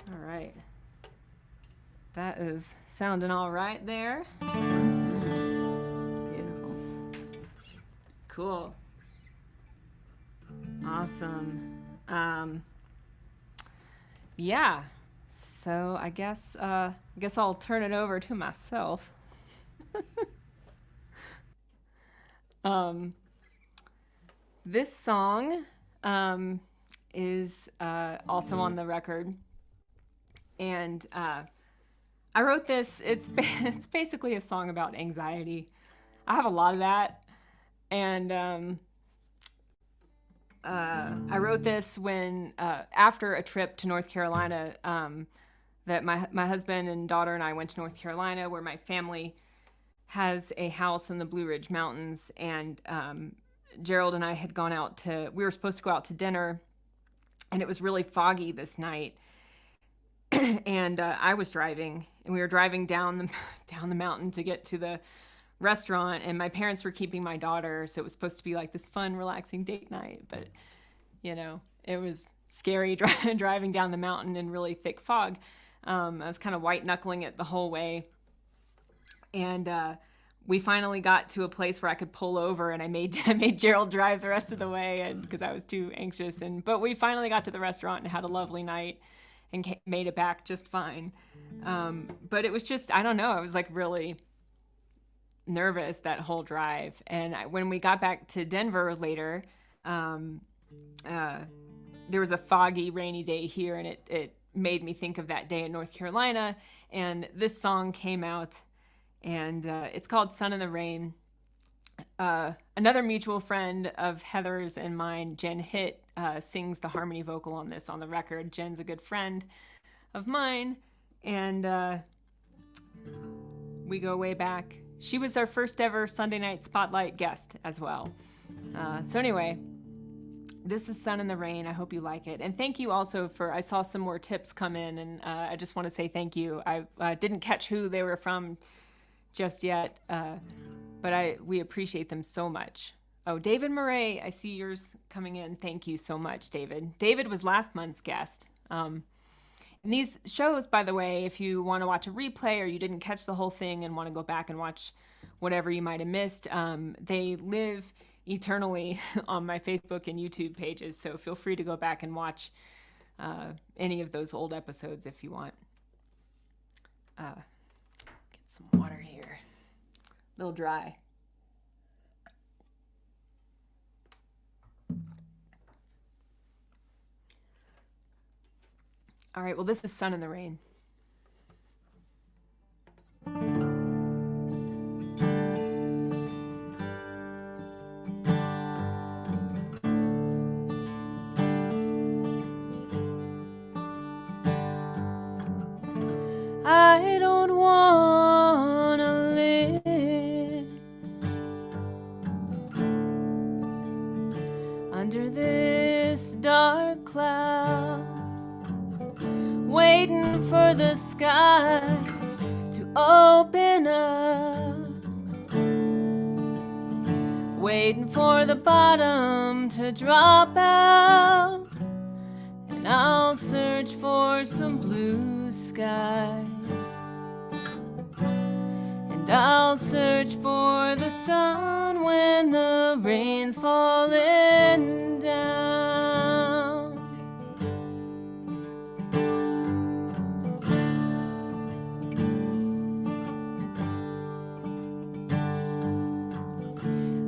All right. That is sounding all right there. Beautiful. Cool. Awesome. Yeah. So I guess I'll turn it over to myself. This song is also on the record, and I wrote this. It's basically a song about anxiety. I have a lot of that, and I wrote this when after a trip to North Carolina. That my husband and daughter and I went to North Carolina, where my family has a house in the Blue Ridge Mountains, and Gerald and I had gone out we were supposed to go out to dinner, and it was really foggy this night. And I was driving, and we were driving down the mountain to get to the restaurant, and my parents were keeping my daughter, so it was supposed to be like this fun, relaxing date night, but it was scary driving down the mountain in really thick fog. I was kind of white knuckling it the whole way. And we finally got to a place where I could pull over, and I made Gerald drive the rest of the way, and because I was too anxious. But we finally got to the restaurant and had a lovely night, and made it back just fine. But it was just, I don't know, I was like really nervous that whole drive. And when we got back to Denver later, there was a foggy, rainy day here, and it made me think of that day in North Carolina. And this song came out. And it's called Sun in the Rain. Another mutual friend of Heather's and mine, Jen Hitt, sings the harmony vocal on this on the record. Jen's a good friend of mine, and we go way back. She was our first ever Sunday Night Spotlight guest as well. So anyway, this is Sun in the Rain. I hope you like it. And thank you also I saw some more tips come in, and I just want to say thank you. I didn't catch who they were from just yet, but we appreciate them so much. Oh, David Murray, I see yours coming in. Thank you so much, David. David was last month's guest. And these shows, by the way, if you want to watch a replay or you didn't catch the whole thing and want to go back and watch whatever you might have missed, they live eternally on my Facebook and YouTube pages. So feel free to go back and watch any of those old episodes if you want. Some water here. A little dry. All right, well, this is Sun in the Rain. I don't wanna live under this dark cloud, waiting for the sky to open up, waiting for the bottom to drop out, and I'll search for some blue sky. And I'll search for the sun when the rain's falling down.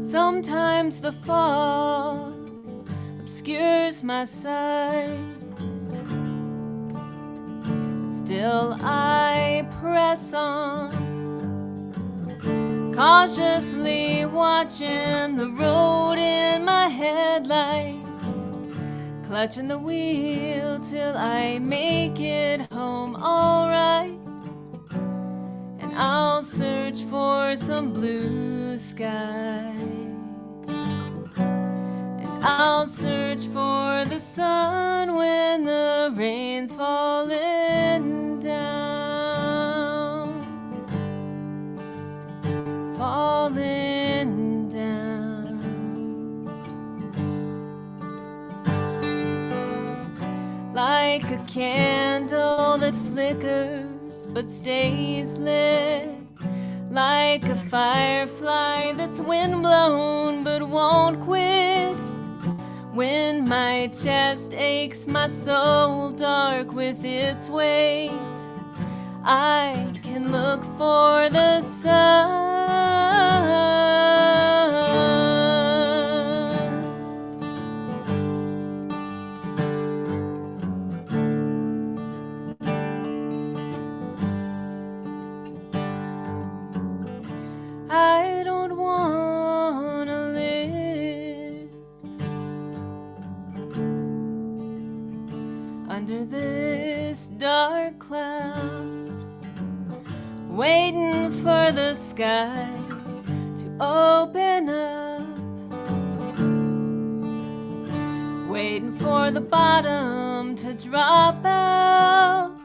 Sometimes the fog obscures my sight. Still I press on, cautiously watching the road in my headlights, clutching the wheel till I make it home alright. And I'll search for some blue sky. And I'll search for the sun when the rain's falling down. Falling down. Like a candle that flickers but stays lit, like a firefly that's windblown but won't quit. When my chest aches, my soul dark with its weight, I can look for the sun. I don't wanna live under this dark cloud, waiting for the sky to open up, waiting for the bottom to drop out.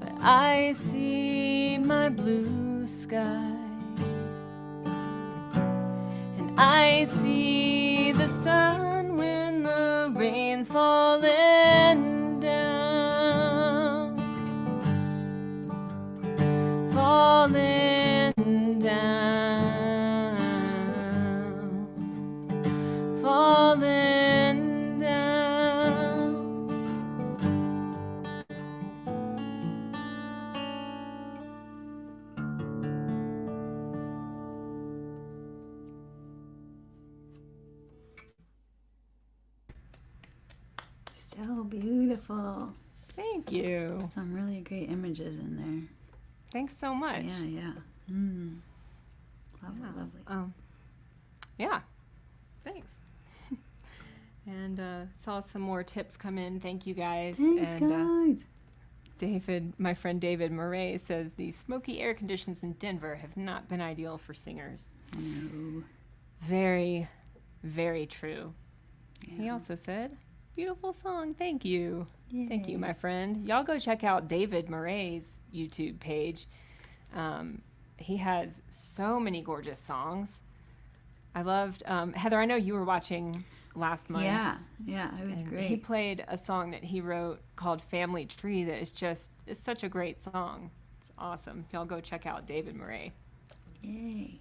But I see my blue sky, and I see the sun when the rain's falling down. Falling down. Falling down. So beautiful. Thank you. Some really great images in there. Thanks so much. Yeah. Lovely, lovely. Yeah. Thanks. And saw some more tips come in. Thank you guys. Thanks, and guys. David, my friend David Murray says the smoky air conditions in Denver have not been ideal for singers. No. Very, very true. Yeah. He also said, beautiful song. Thank you. Yay. Thank you, my friend. Y'all go check out David Murray's YouTube page. He has so many gorgeous songs. I loved, Heather, I know you were watching last month. Yeah, it was And great. he played a song that he wrote called Family Tree that is just, it's such a great song. It's awesome. Y'all go check out David Murray. Yay.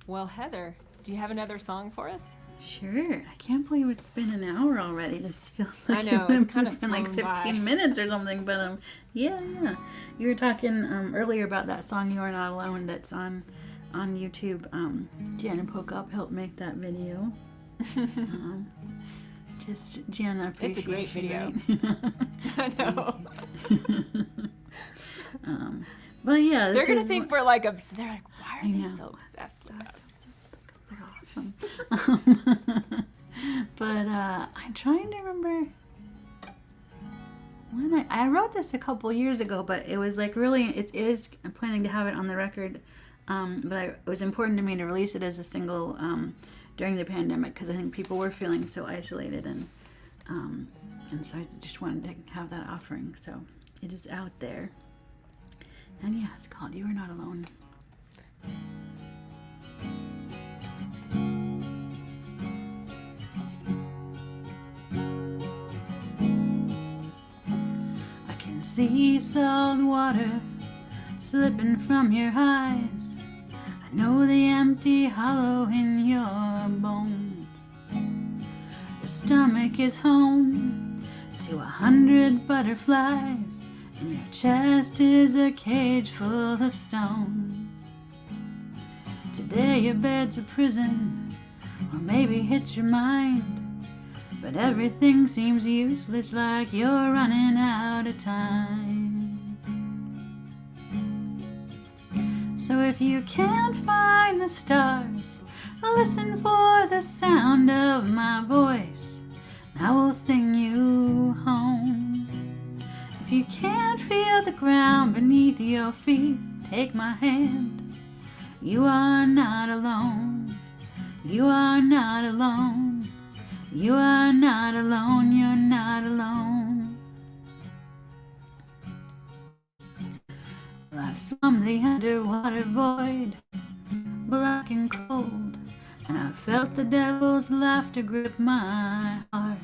Well, Heather, do you have another song for us? Sure. I can't believe it's been an hour already. This feels like I know, it's kind of been like flown 15 by. minutes or something, but yeah. You were talking earlier about that song You Are Not Alone that's on YouTube. Jana Pokop helped make that video. Just Jana appreciation. It's a great video. Right? I know. But yeah, They're going to think we're like, they're like, why are I they know. so obsessed with us? They're awesome. But I'm trying to remember when I wrote this a couple years ago, but it was like really, it is, I'm planning to have it on the record, but it was important to me to release it as a single during the pandemic because I think people were feeling so isolated, and so I just wanted to have that offering, so it is out there. And yeah, it's called You Are Not Alone. sea salt water slipping from your eyes. I know the empty hollow in your bones. Your stomach is home to 100 butterflies, and your chest is a cage full of stone. Today your bed's a prison, or maybe it's your mind, but everything seems useless, like you're running out of time. So if you can't find the stars, listen for the sound of my voice, and I will sing you home. If you can't feel the ground beneath your feet, take my hand. You are not alone. You are not alone. You are not alone. You're not alone. Well, I've swum the underwater void, black and cold, and I've felt the devil's laughter grip my heart.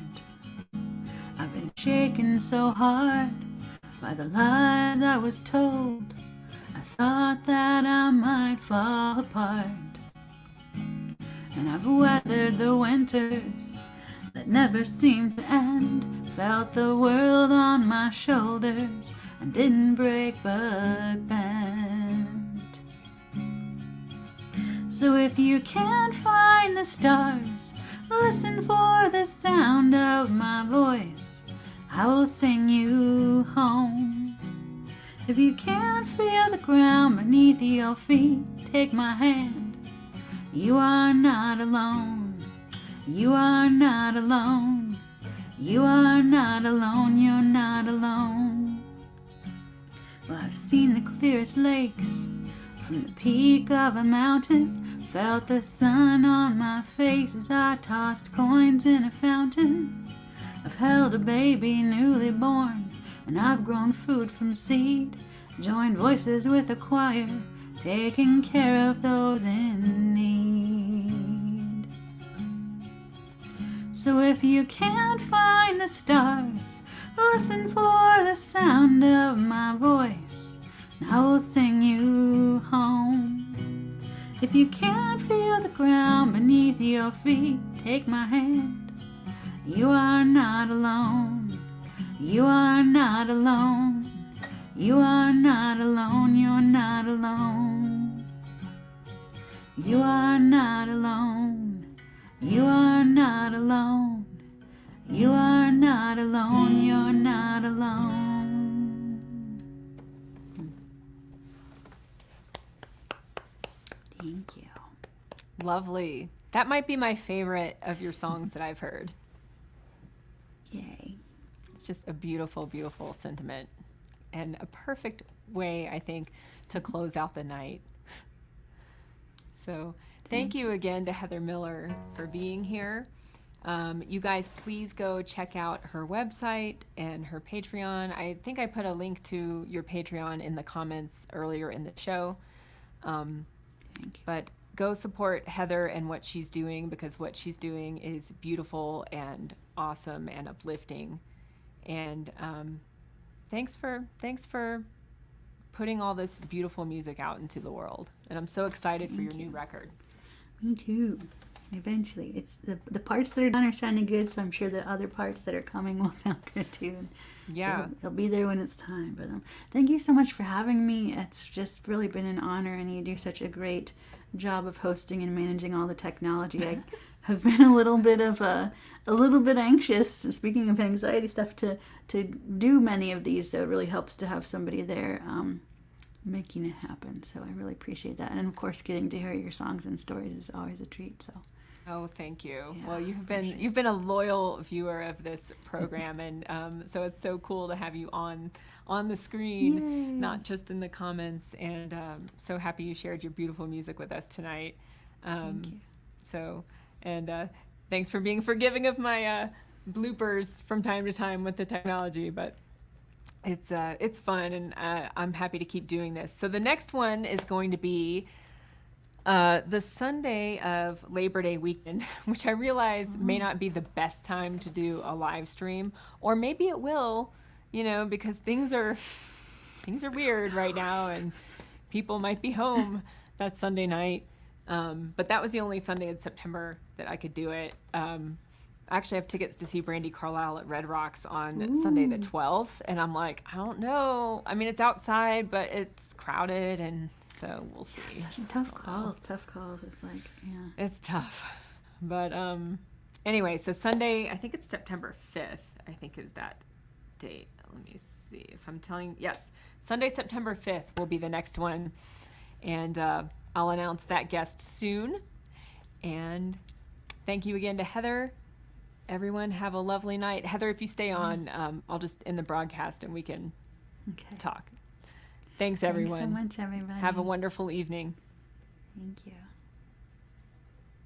I've been shaken so hard by the lies I was told, I thought that I might fall apart. And I've weathered the winters that never seemed to end, felt the world on my shoulders, and didn't break but bent. So if you can't find the stars, listen for the sound of my voice, I will sing you home. If you can't feel the ground beneath your feet, take my hand. You are not alone. You are not alone. You are not alone. You're not alone. Well, I've seen the clearest lakes from the peak of a mountain, felt the sun on my face as I tossed coins in a fountain. I've held a baby newly born, and I've grown food from seed, joined voices with a choir, taking care of those in need. So if you can't find the stars, listen for the sound of my voice, and I will sing you home. If you can't feel the ground beneath your feet, take my hand. You are not alone. You are not alone. You are not alone. You're not alone. You are not alone. You are not alone. You are not alone. You're not alone. Thank you. Lovely. That might be my favorite of your songs that I've heard. Yay. It's just a beautiful, beautiful sentiment and a perfect way, I think, to close out the night. So thank you again to Heather Miller for being here. You guys, please go check out her website and her Patreon. I think I put a link to your Patreon in the comments earlier in the show. Thank you. But go support Heather and what she's doing, because what she's doing is beautiful and awesome and uplifting. And thanks for putting all this beautiful music out into the world. And I'm so excited for your new record. Me too. Eventually. It's the parts that are done are sounding good, so I'm sure the other parts that are coming will sound good too. Yeah. It'll be there when it's time. But thank you so much for having me. It's just really been an honor, and you do such a great job of hosting and managing all the technology. I have been a little bit anxious, speaking of anxiety stuff, to do many of these, so it really helps to have somebody there making it happen. So I really appreciate that. And of course, getting to hear your songs and stories is always a treat. So Oh, thank you. Yeah, well, you've been a loyal viewer of this program, and so it's so cool to have you on the screen, Yay. not just in the comments. And so happy you shared your beautiful music with us tonight. Thank you. So, and thanks for being forgiving of my bloopers from time to time with the technology, but it's fun, and I'm happy to keep doing this. So the next one is going to be the Sunday of Labor Day weekend, which I realize may not be the best time to do a live stream, or maybe it will because things are weird right now, and people might be home that Sunday night. But that was the only Sunday in September that I could do it. I actually have tickets to see Brandy Carlisle at Red Rocks on Sunday the 12th. And I'm like, I don't know. I mean, it's outside, but it's crowded. And so we'll see. Such tough calls. It's like, yeah. It's tough. But anyway, so Sunday, I think it's September 5th, I think is that date. Let me see if I'm telling. Yes, Sunday, September 5th will be the next one. And I'll announce that guest soon. And thank you again to Heather. Everyone have a lovely night. Heather, if you stay on, I'll just end the broadcast and we can talk. Thanks, everyone. Thanks so much, everybody. Have a wonderful evening. Thank you.